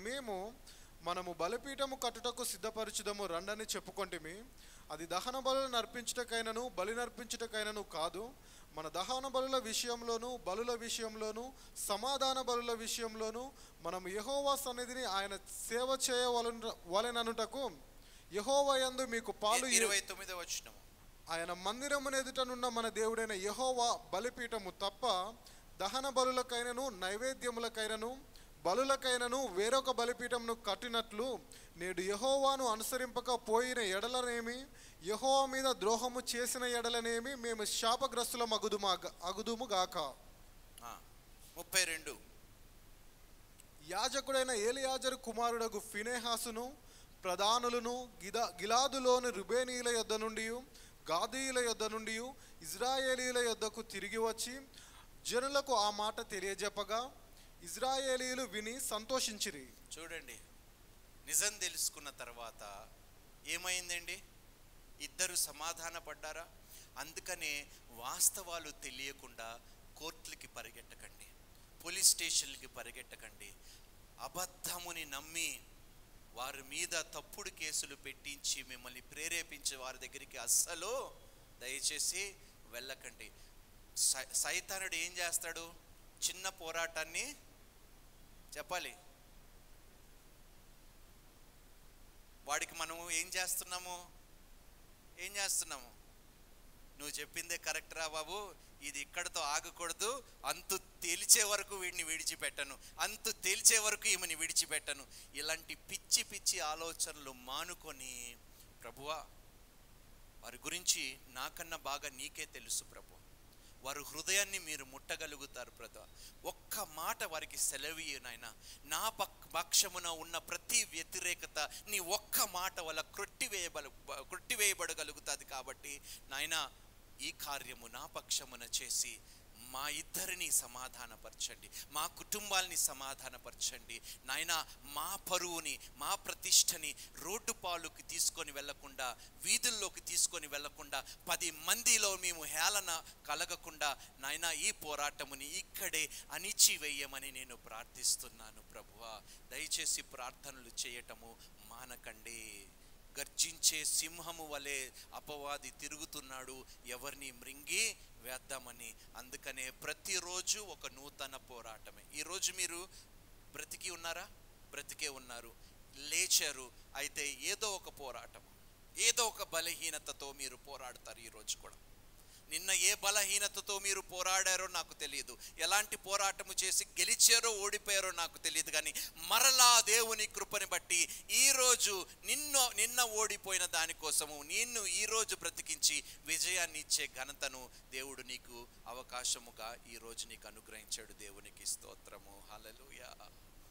మనము బలిపీఠము కట్టుటకు సిద్ధపరచుదము రండని చెప్పుకొంటిమి. అది దహన బలులను అర్పించుటకైనను బలి నర్పించుటకైనను కాదు. మన దహన బలుల విషయంలోను, బలుల విషయంలోను, సమాధాన బలుల విషయంలోను మనం యెహోవా సన్నిధిని ఆయన సేవ చేయవలెననుటకు యెహోవా యందు మీకు పాలు. 29వ వచనం. ఆయన మందిరమున ఎదుటనున్న మన దేవుడైన యెహోవా బలిపీఠము తప్ప దహన బలులకైనను నైవేద్యములకైనను బలులకైనను వేరొక బలిపీఠమును కట్టినట్లు నేడు యెహోవాను అనుసరింపక పోయిన ఎడలనేమి, యెహోవా మీద ద్రోహము చేసిన ఎడలనేమి మేము శాపగ్రస్తుల అగుదుము గాక. 32. యాజకుడైన ఏలియాజరు కుమారుడగు ఫినెహాసును ప్రధానులను గిలాదులోని రుబేనీయుల యొద్ద నుండి గాదీయుల యొద్ద నుండి ఇజ్రాయేలీయుల యొద్దకు తిరిగి వచ్చి జనులకు ఆ మాట తెలియజెప్పగా ఇజ్రాయేలీయులు విని సంతోషించిరి. చూడండి, నిజం తెలుసుకున్న తర్వాత ఏమైందండి? ఇద్దరు సమాధాన పడ్డారా? అందుకనే వాస్తవాలు తెలియకుండా కోర్టులకి పరిగెట్టకండి, పోలీస్ స్టేషన్లకి పరిగెట్టకండి. అబద్ధముని నమ్మి వారి మీద తప్పుడు కేసులు పెట్టించి మిమ్మల్ని ప్రేరేపించే వారి దగ్గరికి అస్సలు దయచేసి వెళ్ళకండి. సైతానుడు ఏం చేస్తాడు? చిన్న పోరాటాన్ని చెప్పాలి, వాడికి మనము ఏం చేస్తున్నాము? నువ్వు చెప్పిందే కరెక్ట్ రా బాబు, ఇది ఇక్కడతో ఆగకూడదు, అంతు తేల్చే వరకు వీడిని విడిచిపెట్టను, అంతు తేల్చే వరకు ఈమెని విడిచిపెట్టను. ఇలాంటి పిచ్చి పిచ్చి ఆలోచనలు మానుకొని, ప్రభువా వారి గురించి నాకన్నా బాగా నీకే తెలుసు ప్రభు, వారి హృదయాన్ని మీరు ముట్టగలుగుతారు ప్రభు. ఒక్క మాట వారికి సెలవు నాయన. నా పక్షమున ఉన్న ప్రతి వ్యతిరేకత నీ ఒక్క మాట వల్ల కొట్టివేయబడగలుగుతుంది. కాబట్టి నాయన ఈ కార్యము నా పక్షమున చేసి మా ఇద్దరిని సమాధానపరచండి, మా కుటుంబాలని సమాధానపరచండి నాయన. మా పరువుని, మా ప్రతిష్టని రోడ్డు పాలుకి తీసుకొని వెళ్లకుండా, వీధుల్లోకి తీసుకొని వెళ్లకుండా, 10 మందిలో మేము హేళన కలగకుండా నాయన ఈ పోరాటముని ఇక్కడే అణిచివేయమని నేను ప్రార్థిస్తున్నాను ప్రభువా. దయచేసి ప్రార్థనలు చేయటము మానకండి. గర్జించే సింహము వలె అపవాది తిరుగుతున్నాడు, ఎవరిని మృంగి వేద్దామని. అందుకనే ప్రతిరోజు ఒక నూతన పోరాటమే. ఈరోజు మీరు బ్రతికి ఉన్నారా? బ్రతికే ఉన్నారు, లేచారు. అయితే ఏదో ఒక పోరాటం, ఏదో ఒక బలహీనతతో మీరు పోరాడతారు ఈరోజు కూడా. నిన్న ఏ బలహీనతతో మీరు పోరాడారో నాకు తెలియదు, ఎలాంటి పోరాటము చేసి గెలిచారో ఓడిపోయారో నాకు తెలియదు. కానీ మరలా దేవుని కృపని బట్టి ఈరోజు నిన్న ఓడిపోయిన దానికోసము నిన్ను ఈరోజు బ్రతికించి విజయాన్ని ఇచ్చే ఘనతను దేవుడు నీకు అవకాశముగా ఈరోజు నీకు అనుగ్రహించాడు. దేవునికి స్తోత్రము, హల్లెలూయా.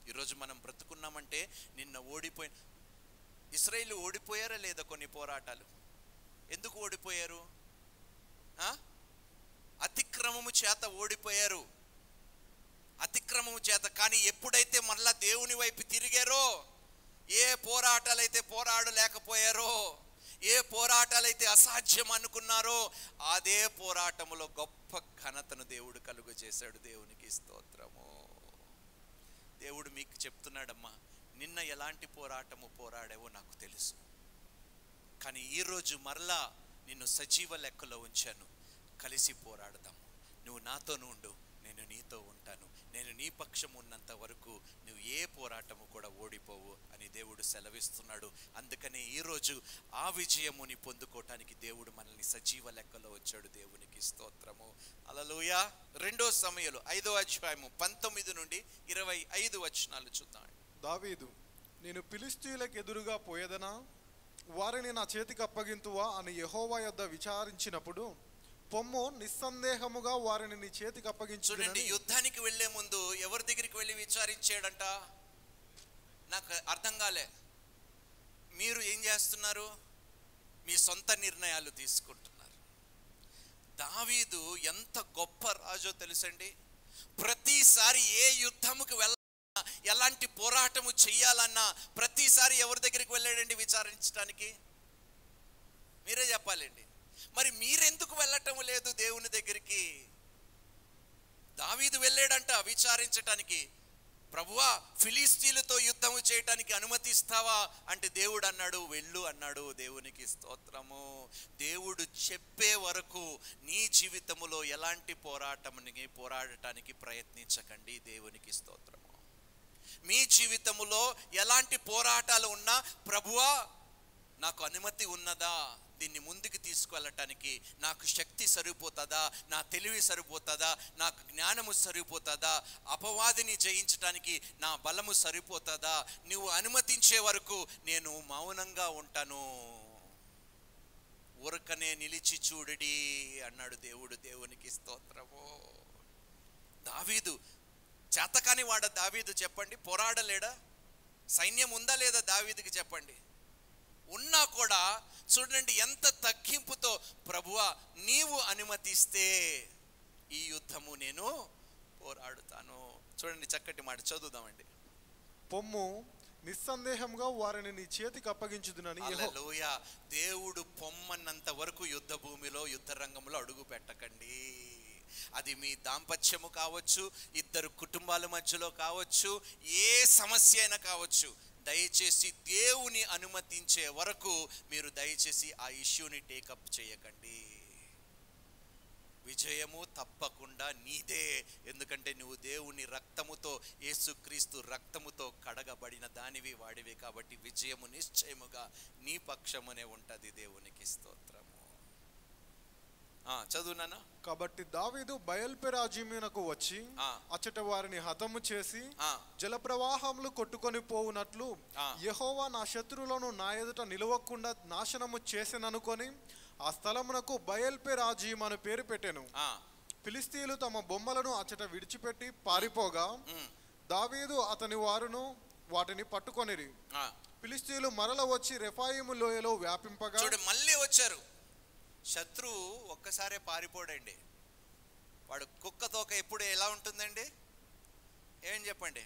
ఈరోజు మనం బ్రతుకున్నామంటే నిన్న ఓడిపోయిన ఇశ్రాయేలు ఓడిపోయారా లేదా? కొన్ని పోరాటాలు ఎందుకు ఓడిపోయారు? అతిక్రమము చేత ఓడిపోయారు, అతిక్రమము చేత. కానీ ఎప్పుడైతే మరలా దేవుని వైపు తిరిగారో, ఏ పోరాటాలైతే పోరాడలేకపోయారో, ఏ పోరాటాలైతే అసాధ్యం అనుకున్నారో, అదే పోరాటములో గొప్ప ఘనతను దేవుడు కలుగు చేశాడు. దేవునికి స్తోత్రము. దేవుడు మీకు చెప్తున్నాడమ్మా, నిన్న ఎలాంటి పోరాటము పోరాడావో నాకు తెలుసు, కానీ ఈరోజు మరలా నిన్ను సజీవ లెక్కలో ఉంచాను, కలిసి పోరాడదాము. నువ్వు నాతో ఉండు, నేను నీతో ఉంటాను. నేను నీ పక్షం ఉన్నంత వరకు నువ్వు ఏ పోరాటము కూడా ఓడిపోవు అని దేవుడు సెలవిస్తున్నాడు. అందుకనే ఈరోజు ఆ విజయముని పొందుకోవటానికి దేవుడు మనల్ని సజీవ లెక్కలో వచ్చాడు. దేవునికి స్తోత్రము, హల్లెలూయా. 2 సమూయేలు 5వ అధ్యాయము 19 నుండి 25 వచనాలు చూద్దాం. దావీదు, నేను ఫిలిష్తీయులకు ఎదురుగా పోయేదనా, వారిని నా చేతికి అప్పగింతువా అని యెహోవా యొద్ద విచారించినప్పుడు, పొమ్ము, నిస్సందేహముగా వారిని నీ చేతికి అప్పగించుదునని. యుద్ధానికి వెళ్లే ముందు ఎవరి దగ్గరికి వెళ్ళి విచారించాడంట? నాకు అర్థం కాలే. మీరు ఏం చేస్తున్నారు? మీ సొంత నిర్ణయాలు తీసుకుంటున్నారు. దావీదు ఎంత గొప్ప రాజో తెలుసండి. ప్రతిసారి ఏ యుద్ధముకు వెళ్ళాలన్నా, ఎలాంటి పోరాటము చెయ్యాలన్నా ప్రతిసారి ఎవరి దగ్గరికి వెళ్ళాడండి విచారించడానికి? మీరే చెప్పాలండి. మరి మీరెందుకు వెళ్ళటం లేదు దేవుని దగ్గరికి? దావీదు వెళ్ళాడంట విచారించటానికి. ప్రభువా, ఫిలిష్తీయులతో యుద్ధము చేయటానికి అనుమతిస్తావా అంటే దేవుడు అన్నాడు, వెళ్ళు అన్నాడు. దేవునికి స్తోత్రము. దేవుడు చెప్పే వరకు నీ జీవితములో ఎలాంటి పోరాడటానికి ప్రయత్నించకండి. దేవునికి స్తోత్రము. మీ జీవితములో ఎలాంటి పోరాటాలు ఉన్నా, ప్రభువా నాకు అనుమతి ఉన్నదా, దీన్ని ముందుకు తీసుకువెళ్ళటానికి నాకు శక్తి సరిపోతుందా, నా తెలివి సరిపోతుందా, నాకు జ్ఞానము సరిపోతుందా, అపవాదిని జయించటానికి నా బలము సరిపోతుందా, నువ్వు అనుమతించే వరకు నేను మౌనంగా ఉంటాను, ఊరకనే నిలిచి చూడడి అన్నాడు దేవుడు. దేవునికి స్తోత్రము. దావీదు చేతకాని వాడ దావీదు చెప్పండి, పోరాడలేడా? సైన్యం ఉందా లేదా దావీదుకి చెప్పండి? ఉన్నా కూడా చూడండి ఎంత తగ్గింపుతో, ప్రభువా నీవు అనుమతిస్తే ఈ యుద్ధము నేను పోరాడుతాను. చూడండి చక్కటి మాట చదువుదామండి. పొమ్ము, నిస్సందేహంగా వారిని నీ చేతికి అప్పగించుదునని. హల్లెలూయా. దేవుడు పొమ్మన్నంత వరకు యుద్ధ భూమిలో, యుద్ధ రంగంలో అడుగు పెట్టకండి. అది మీ దాంపత్యము కావచ్చు, ఇద్దరు కుటుంబాల మధ్యలో కావచ్చు, ఏ సమస్య అయినా కావచ్చు, దయచేసి దేవుని అనుమతించే వరకు మీరు దయచేసి ఆ ఇష్యూని టేకప్ చేయకండి. విజయము తప్పకుండా నీదే. ఎందుకంటే నువ్వు దేవుని రక్తముతో, యేసుక్రీస్తు రక్తముతో కడగబడిన దానివి, వాడివి. కాబట్టి విజయము నిశ్చయముగా నీ పక్షమునే ఉంటది. దేవునికి స్తోత్రము. చదువునా. కాబట్టి దావీదు బయల్పెరాజీమునకు వచ్చి అచ్చట వారిని హతము చేసి జలప్రవాహములు కొట్టుకొని పోవునట్లు యెహోవా నా శత్రువులను నా ఎదుట నిలవకుండా నాశనము చేసెననుకొని ఆ స్థలమునకు బయల్పెరాజీము అను పేరు పెట్టెను. ఫిలిస్తీయులు తమ బొమ్మలను అచ్చట విడిచిపెట్టి పారిపోగా దావీదు అతని వారును వాటిని పట్టుకొనిరి. ఫిలిస్తీయులు మరల వచ్చి రెఫాయిము లోయలో వ్యాపింపగా, మళ్ళీ వచ్చారు. శత్రువు ఒక్కసారే పారిపోడండి. వాడు కుక్క తోక ఎప్పుడు ఎలా ఉంటుందండి? ఏం చెప్పండి?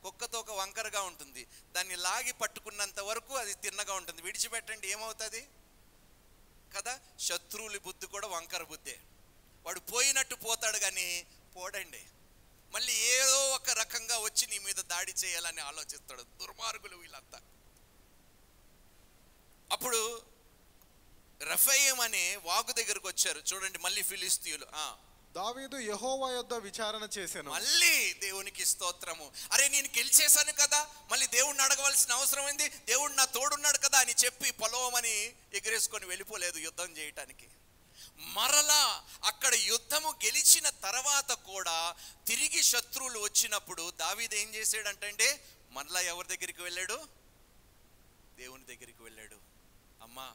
కుక్క తోక వంకరగా ఉంటుంది. దాన్ని లాగి పట్టుకున్నంత వరకు అది తిన్నగా ఉంటుంది. విడిచిపెట్టండి, ఏమవుతుంది కదా? శత్రువుల బుద్ధి కూడా వంకర బుద్ధే. వాడు పోయినట్టు పోతాడు కానీ పోడండి. మళ్ళీ ఏదో ఒక రకంగా వచ్చి నీ మీద దాడి చేయాలని ఆలోచిస్తాడు. దుర్మార్గులు వీళ్ళంతా. అప్పుడు రెఫాయిము అనే వాగు దగ్గరకు వచ్చారు. చూడండి మళ్ళీ ఫిలిస్తీయులు. దావీదు యెహోవా యొద్ద విచారణ చేశాను. మళ్ళీ దేవునికి స్తోత్రము. అరే నేను గెలిచేశాను కదా, మళ్ళీ దేవుడిని అడగవలసిన అవసరం ఏంది? దేవుడు నా తోడున్నాడు కదా అని చెప్పి పొలవమని ఎగిరేసుకొని వెళ్ళిపోలేదు యుద్ధం చేయటానికి. మరలా అక్కడ యుద్ధము గెలిచిన తర్వాత కూడా తిరిగి శత్రువులు వచ్చినప్పుడు దావీదు ఏం చేశాడంటే మరలా ఎవరి దగ్గరికి వెళ్ళాడు? దేవుని దగ్గరికి వెళ్ళాడు. అమ్మా,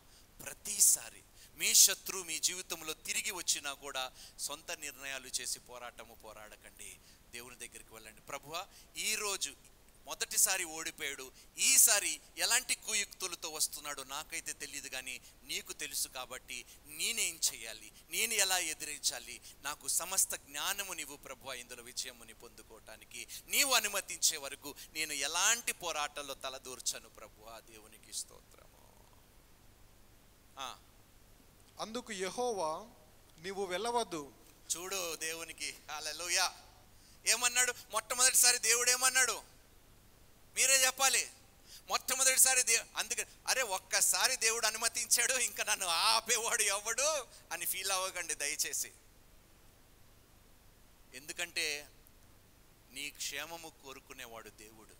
ప్రతిసారి మీ శత్రువు మీ జీవితంలో తిరిగి వచ్చినా కూడా సొంత నిర్ణయాలు చేసి పోరాడకండి. దేవుని దగ్గరికి వెళ్ళండి. ప్రభువా, ఈరోజు మొదటిసారి ఓడిపోయాడు, ఈసారి ఎలాంటి కుయుక్తులతో వస్తున్నాడో నాకైతే తెలియదు, కానీ నీకు తెలుసు. కాబట్టి నేనేం చేయాలి, నేను ఎలా ఎదిరించాలి, నాకు సమస్త జ్ఞానము నీవు ప్రభువా. ఇందులో విజయముని పొందుకోవటానికి నీవు అనుమతించే వరకు నేను ఎలాంటి పోరాటాల్లో తలదూర్చను ప్రభువా. దేవునికి స్తోత్రము. అందుకు యెహోవా, నీవు వెళ్ళవద్దు. చూడు దేవునికి హల్లెలూయా ఏమన్నాడు? మొట్టమొదటిసారి దేవుడు ఏమన్నాడు? మీరే చెప్పాలి. మొట్టమొదటిసారి అందుకే అరే ఒక్కసారి దేవుడు అనుమతించాడు, ఇంకా నన్ను ఆపేవాడు ఎవడు అని ఫీల్ అవ్వకండి దయచేసి. ఎందుకంటే నీ క్షేమము కోరుకునేవాడు దేవుడు,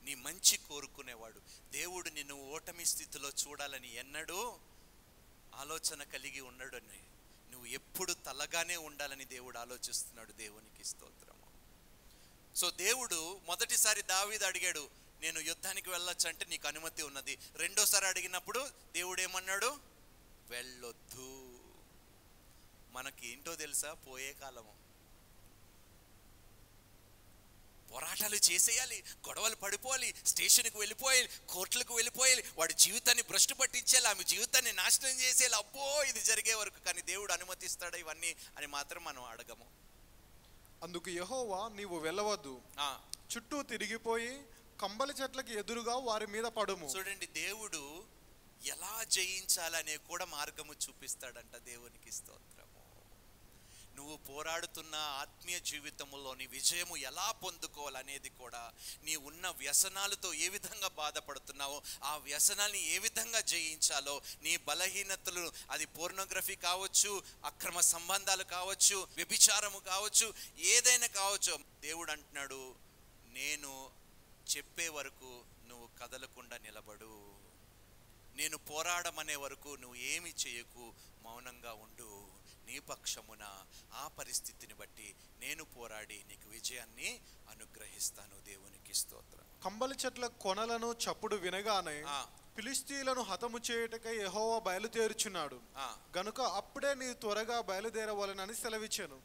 నీ మంచి కోరుకునేవాడు దేవుడు. నిన్ను ఓటమి స్థితిలో చూడాలని ఎన్నడూ ఆలోచన కలిగి ఉండడని, నువ్వు ఎప్పుడు తలగానే ఉండాలని దేవుడు ఆలోచిస్తున్నాడు. దేవునికి స్తోత్రము. సో దేవుడు మొదటిసారి దావీదు అడిగాడు, నేను యుద్ధానికి వెళ్ళొచ్చు అంటే నీకు అనుమతి ఉన్నది. రెండోసారి అడిగినప్పుడు దేవుడు ఏమన్నాడు? వెళ్ళొద్దు. మనకి ఏంటో తెలుసా? పోయే కాలము. పోరాటాలు చేసేయాలి, గొడవలు పడిపోవాలి, స్టేషన్కి వెళ్ళిపోయాలి, కోర్టులకు వెళ్ళిపోయాలి, వాడి జీవితాన్ని భ్రష్టు పట్టించేయాలి, ఆమె జీవితాన్ని నాశనం చేసేయాలి. అబ్బో ఇది జరిగే వరకు. కానీ దేవుడు అనుమతిస్తాడా ఇవన్నీ అని మాత్రం మనం అడగము. అందుకు యెహోవా, నీవు వెళ్ళవద్దు, చుట్టూ తిరిగిపోయి కంబలి చెట్లకి ఎదురుగా వారి మీద పడుము. చూడండి దేవుడు ఎలా జయించాలనే కూడా మార్గము చూపిస్తాడంట. దేవునికి స్తోత్రము. నువ్వు పోరాడుతున్న ఆత్మీయ జీవితంలోని విజయము ఎలా పొందుకోవాలనేది కూడా, నీ ఉన్న వ్యసనాలతో ఏ విధంగా బాధపడుతున్నావో ఆ వ్యసనాన్ని ఏ విధంగా జయించాలో, నీ బలహీనతలు, అది పోర్నోగ్రఫీ కావచ్చు, అక్రమ సంబంధాలు కావచ్చు, వ్యభిచారము కావచ్చు, ఏదైనా కావచ్చు, దేవుడు అంటున్నాడు నేను చెప్పే వరకు నువ్వు కదలకుండా నిలబడు, నేను పోరాడమనే వరకు నువ్వు ఏమి చేయకు, మౌనంగా ఉండు. నీ పక్షమున ఆ పరిస్థితిని బట్టి నేను పోరాడి నీకు విజయాన్ని అనుగ్రహిస్తాను. దేవునికి స్తోత్రం. కంబలి చెట్ల కొనలను చప్పుడు వినగానే ఫిలిస్తీయులను హతము చేయుటకై యెహోవా బయలుదేరుచున్నాడు గనుక అప్పుడే నీ త్వరగా బయలుదేరవలెనని సెలవిచ్చాను.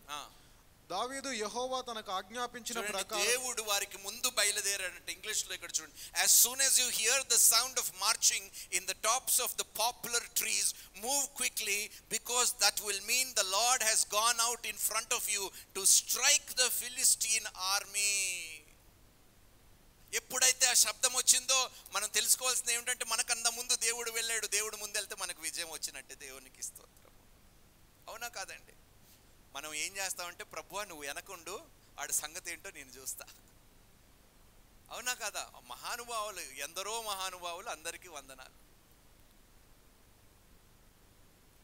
దావీదు యెహోవా తనకు ఆజ్ఞాపించిన ప్రకారం దేవుడు వారికి ముందు బయలుదేరాడంటే. ఇంగ్లీష్ లో ఇక్కడ చూడండి, as soon as you hear the sound of marching in the tops of the poplar trees, move quickly, because that will mean the Lord has gone out in front of you to strike the Philistine army. ఎప్పుడైతే ఆ శబ్దం వచ్చిందో మనం తెలుసుకోవాల్సింది ఏమిటంటే, మనకన్నా ముందు దేవుడు వెళ్ళాడు. దేవుడు ముందు వెళ్తే మనకు విజయం వచ్చినట్టే. దేవునికి స్తోత్రం. అవునా కాదండి? మనం ఏం చేస్తామంటే, ప్రభువా నువ్వు వెనకుండు, ఆడి సంగతి ఏంటో నేను చూస్తా. అవునా కదా? మహానుభావులు, ఎందరో మహానుభావులు, అందరికీ వందనాలు.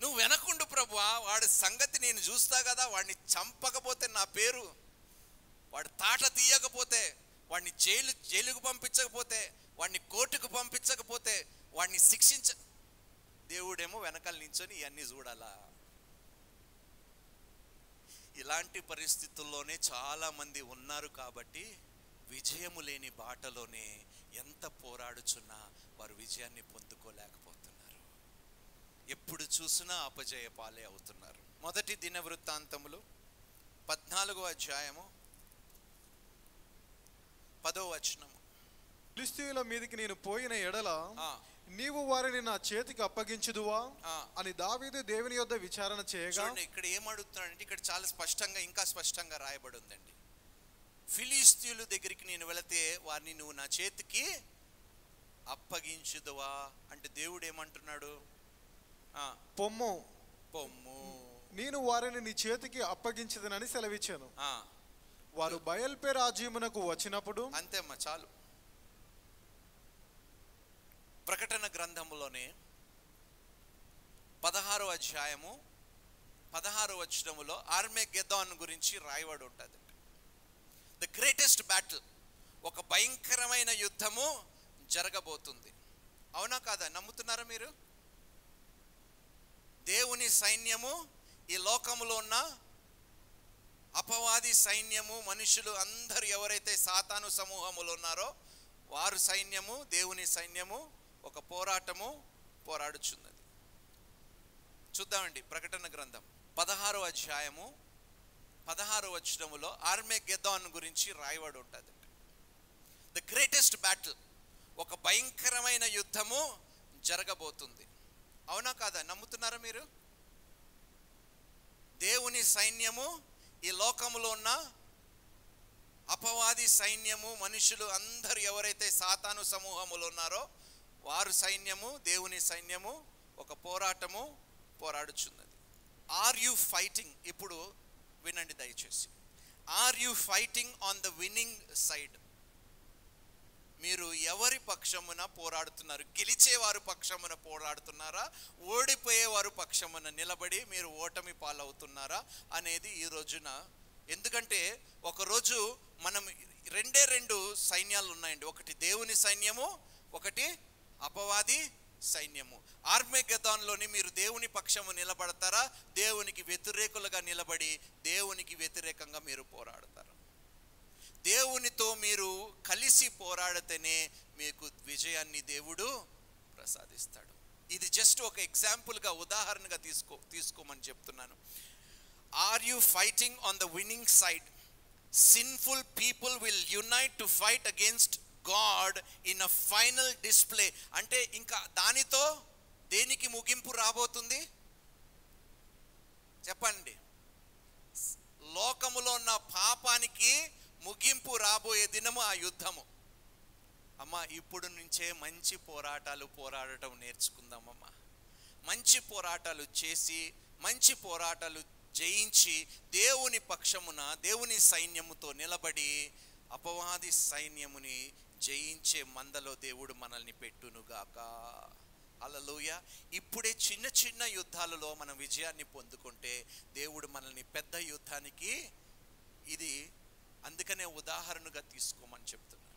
నువ్వు వెనకుండు ప్రభువా, వాడి సంగతి నేను చూస్తా కదా. వాడిని చంపకపోతే నా పేరు, వాడు తాట తీయకపోతే, వాడిని జైలుకు పంపించకపోతే, వాడిని కోర్టుకు పంపించకపోతే, వాడిని దేవుడేమో వెనకాల నించొని ఇవన్నీ చూడాలా. ఇలాంటి పరిస్థితుల్లోనే చాలా మంది ఉన్నారు. కాబట్టి విజయము లేని బాటలోనే ఎంత పోరాడుచున్నా వారు విజయాన్ని పొందుకోలేకపోతున్నారు. ఎప్పుడు చూసినా అపజయ పాలే అవుతున్నారు. మొదటి దినవృత్తాంతములు 14వ అధ్యాయము 10వ వచనము. ఫిలిష్తీయుల మీదకి నేను పోయిన ఎడల నీవు వారిని నా చేతికి అప్పగించుదువా అని దావీదు దేవుని యొద్ద విచారణ చేయగా. ఇక్కడ ఏమడుగుతున్నాడంటే, ఇక్కడ చాలా స్పష్టంగా, ఇంకా స్పష్టంగా రాయబడి ఉందండి. ఫిలిష్తీయుల దగ్గరికి నేను వెళితే వారిని నువ్వు నా చేతికి అప్పగించుదువా అంటే దేవుడు ఏమంటున్నాడు? పొమ్ము పొమ్ము, నేను వారిని నీ చేతికి అప్పగించదనని సెలవిచ్చాను. వారు బయల్పే రాజ్యమునకు వచ్చినప్పుడు. అంతేమ్మా, చాలు. ప్రకటన గ్రంథంలోనే 16వ అధ్యాయము 16వ వచనములో ఆర్మగెద్దోన్ గురించి రాయబడి ఉంటుంది. ద గ్రేటెస్ట్ బ్యాటిల్, ఒక భయంకరమైన యుద్ధము జరగబోతుంది. అవునా కాదా? నమ్ముతున్నారా మీరు? దేవుని సైన్యము, ఈ లోకములో ఉన్న అపవాది సైన్యము, మనుషులు అందరూ ఎవరైతే సాతాను సమూహములో ఉన్నారో వారు సైన్యము, దేవుని సైన్యము ఒక పోరాటము పోరాడుచున్నది. చూద్దామండి. ప్రకటన గ్రంథం 16వ అధ్యాయము 16వ వచనములో ఆర్మగెద్దోన్ గురించి రాయబడి ఉంటుంది. ద గ్రేటెస్ట్ బ్యాటిల్, ఒక భయంకరమైన యుద్ధము జరగబోతుంది. అవునా కాదా? నమ్ముతున్నారా మీరు? దేవుని సైన్యము, ఈ లోకములో ఉన్న అపవాది సైన్యము, మనుషులు అందరూ ఎవరైతే సాతాను సమూహములో ఉన్నారో వారు సైన్యము, దేవుని సైన్యము ఒక పోరాటము పోరాడుచున్నది. Are you fighting? ఇప్పుడు వినండి దయచేసి. Are you fighting on the winning side? మీరు ఎవరి పక్షమున పోరాడుతున్నారు? గెలిచేవారు పక్షమున పోరాడుతున్నారా, ఓడిపోయేవారు పక్షమున నిలబడి మీరు ఓటమి పాలవుతున్నారా అనేది ఈ రోజున. ఎందుకంటే ఒకరోజు మనం రెండు సైన్యాలు ఉన్నాయండి. ఒకటి దేవుని సైన్యము, ఒకటి అపవాది సైన్యము. ఆర్మగెద్దోన్లోని మీరు దేవుని పక్షము నిలబడతారా, దేవునికి వ్యతిరేకులుగా నిలబడి దేవునికి వ్యతిరేకంగా మీరు పోరాడతారు? దేవునితో మీరు కలిసి పోరాడితేనే మీకు విజయాన్ని దేవుడు ప్రసాదిస్తాడు. ఇది జస్ట్ ఒక ఎగ్జాంపుల్గా, ఉదాహరణగా తీసుకోమని చెప్తున్నాను. Are you fighting on the winning side? Sinful people will unite to fight against God in a final display. అంటే ఇంకా దానితో దేనికి ముగింపు రాబోతుంది చెప్పండి? లోకములో ఉన్న పాపానికి ముగింపు రాబోయే దినము ఆ యుద్ధము. అమ్మా, ఇప్పుడు నుంచే మంచి పోరాటాలు పోరాడటం నేర్చుకుందామమ్మా. మంచి పోరాటాలు చేసి, మంచి పోరాటాలు జయించి, దేవుని పక్షమున దేవుని సైన్యముతో నిలబడి అపవాది సైన్యముని జయించే మందలో దేవుడు మనల్ని పెట్టునుగాక. హల్లెలూయా. ఇప్పుడే చిన్న చిన్న యుద్ధాలలో మనం విజయాన్ని పొందుకుంటే దేవుడు మనల్ని పెద్ద యుద్ధానికి, ఇది అందుకనే ఉదాహరణగా తీసుకోమని చెప్తున్నాను.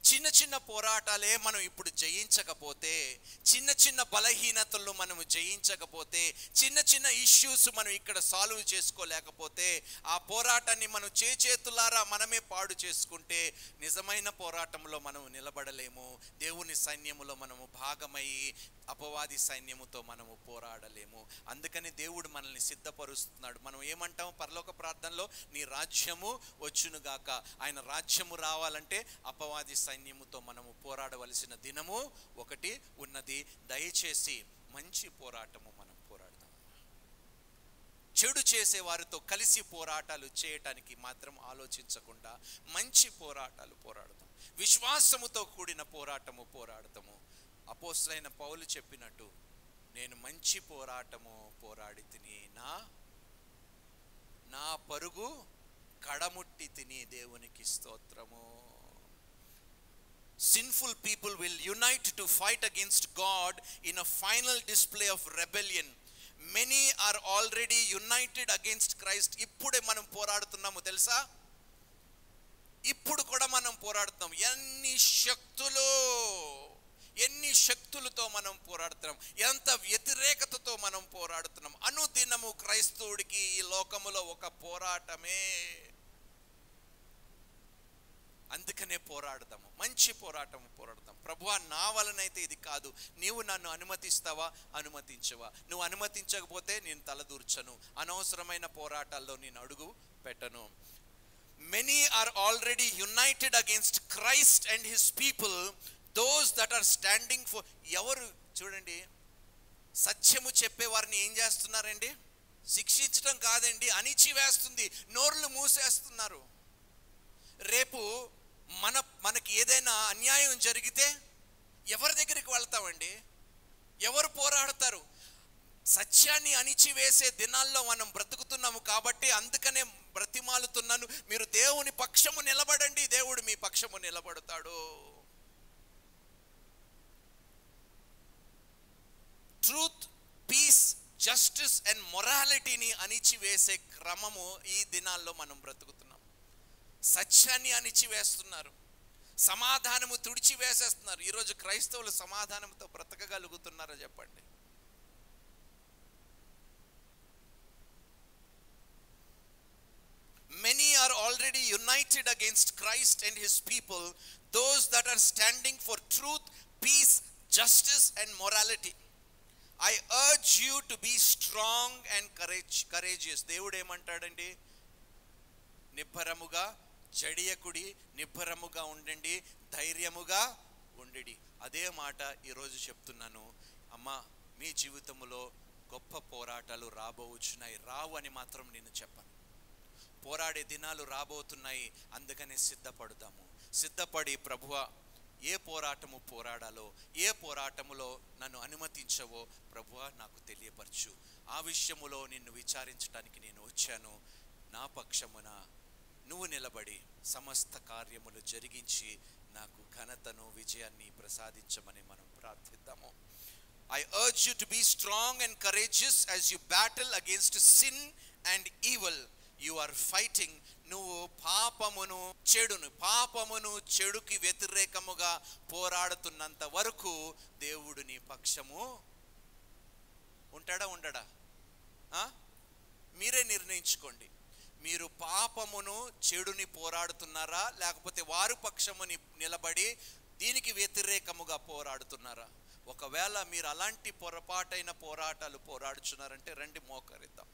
చిన్న చిన్న పోరాటాలే మనం ఇప్పుడు జయించకపోతే, చిన్న చిన్న బలహీనతలను మనము జయించకపోతే, చిన్న చిన్న ఇష్యూస్ మనం ఇక్కడ సాల్వ్ చేసుకోలేకపోతే, ఆ పోరాటాన్ని మనం చేతులారా మనమే పాడు చేసుకుంటే నిజమైన పోరాటంలో మనం నిలబడలేము. దేవుని సైన్యములో మనము భాగమై అపవాది సైన్యముతో మనము పోరాడలేము. అందుకని దేవుడు మనల్ని సిద్ధపరుస్తున్నాడు. మనం ఏమంటాం పరలోక ప్రార్థనలో? నీ రాజ్యము వచ్చునుగాక. ఆయన రాజ్యము రావాలంటే అపవాది సైన్యముతో మనము పోరాడవలసిన దినము ఒకటి ఉన్నది. దయచేసి మంచి పోరాటము మనం పోరాడదాం. చెడు చేసే వారితో కలిసి పోరాటాలు చేయటానికి మాత్రం ఆలోచించకుండా మంచి పోరాటాలు పోరాడదాం. విశ్వాసముతో కూడిన పోరాటము పోరాడతాము. అపోస్తలుడైన పౌలు చెప్పినట్టు, నేను మంచి పోరాటము పోరాడి తిని నా పరుగు కడముట్టి తిని. దేవునికి స్తోత్రము. Sinful people will unite to fight against God in a final display of rebellion. Many are already united against Christ. ఇప్పుడే మనం పోరాడుతున్నాము తెలుసా? ఇప్పుడు కూడా మనం పోరాడుతున్నాం. ఎన్ని శక్తులతో మనం పోరాడుతున్నాం, ఎంత వ్యతిరేకతతో మనం పోరాడుతున్నాం. అనుదినము క్రైస్తవుడికి ఈ లోకములో ఒక పోరాటమే. అందుకనే పోరాడదాము, మంచి పోరాటం పోరాడదాం. ప్రభువా, నా వలనైతే ఇది కాదు, నీవు నన్ను అనుమతిస్తావా, అనుమతించవా? నువ్వు అనుమతించకపోతే నేను తలదూర్చను, అనవసరమైన పోరాటాల్లో నేను అడుగు పెట్టను. Many are already united against Christ and his people, those that are standing for. ఎవరు చూడండి, సత్యము చెప్పేవారిని ఏం చేస్తున్నారండి? శిక్షించడం కాదండి, అణిచివేస్తుంది, నోర్లు మూసేస్తున్నారు. రేపు మనకి ఏదైనా అన్యాయం జరిగితే ఎవరి దగ్గరికి వెళ్తామండి? ఎవరు పోరాడతారు? సత్యాన్ని అణిచివేసే దినాల్లో మనం బ్రతుకుతున్నాము కాబట్టి అందుకనే బ్రతిమాలుతున్నాను, మీరు దేవుని పక్షము నిలబడండి, దేవుడు మీ పక్షము నిలబడతాడు. ట్రూత్, పీస్, జస్టిస్ అండ్ మొరాలిటీని అణిచివేసే క్రమము ఈ దినాల్లో మనం బ్రతుకుతున్నాం. సత్యాన్ని అణిచివేస్తున్నారు, సమాధానము తుడిచివేసేస్తున్నారు. ఈరోజు క్రైస్తవులు సమాధానంతో బ్రతకగలుగుతున్నారా చెప్పండి? Many are already united against Christ and his people, those that are standing for truth, peace, justice and morality. I urge you to be strong and courageous. దేవుడు ఏమంటాడండి? నిబ్బరముగా జడియకుడి, నిబ్బరముగా ఉండండి, ధైర్యముగా ఉండండి. అదే మాట ఈరోజు చెప్తున్నాను. అమ్మా, మీ జీవితంలో గొప్ప పోరాటాలు రాబోచున్నాయి. రావు అని మాత్రం నేను చెప్పను. పోరాడే దినాలు రాబోతున్నాయి. అందుకనే సిద్ధపడదాము. సిద్ధపడి, ప్రభువా, ఏ పోరాటము పోరాడాలో, ఏ పోరాటములో నన్ను అనుమతించవో ప్రభువా నాకు తెలియపరచు. ఆ విషయములో నిన్ను విచారించడానికి నేను వచ్చాను. నా పక్షమున నువ్వు నిలబడి సమస్త కార్యములు జరిగించి నాకు ఘనతను, విజయాన్ని ప్రసాదించమని మనం ప్రార్థిద్దాము. I urge you to be strong and courageous as you battle against sin and evil. You are fighting. నువ్వు పాపమును చెడుకి వ్యతిరేకముగా పోరాడుతున్నంత వరకు దేవుడు నీ పక్షము ఉంటాడా ఉండడా? మీరే నిర్ణయించుకోండి. మీరు పాపమును చెడుని పోరాడుతున్నారా, లేకపోతే వారు పక్షముని నిలబడి దీనికి వ్యతిరేకముగా పోరాడుతున్నారా? ఒకవేళ మీరు అలాంటి పొరపాటైన పోరాటాలు పోరాడుచున్నారంటే రండి మోకరిద్దాం.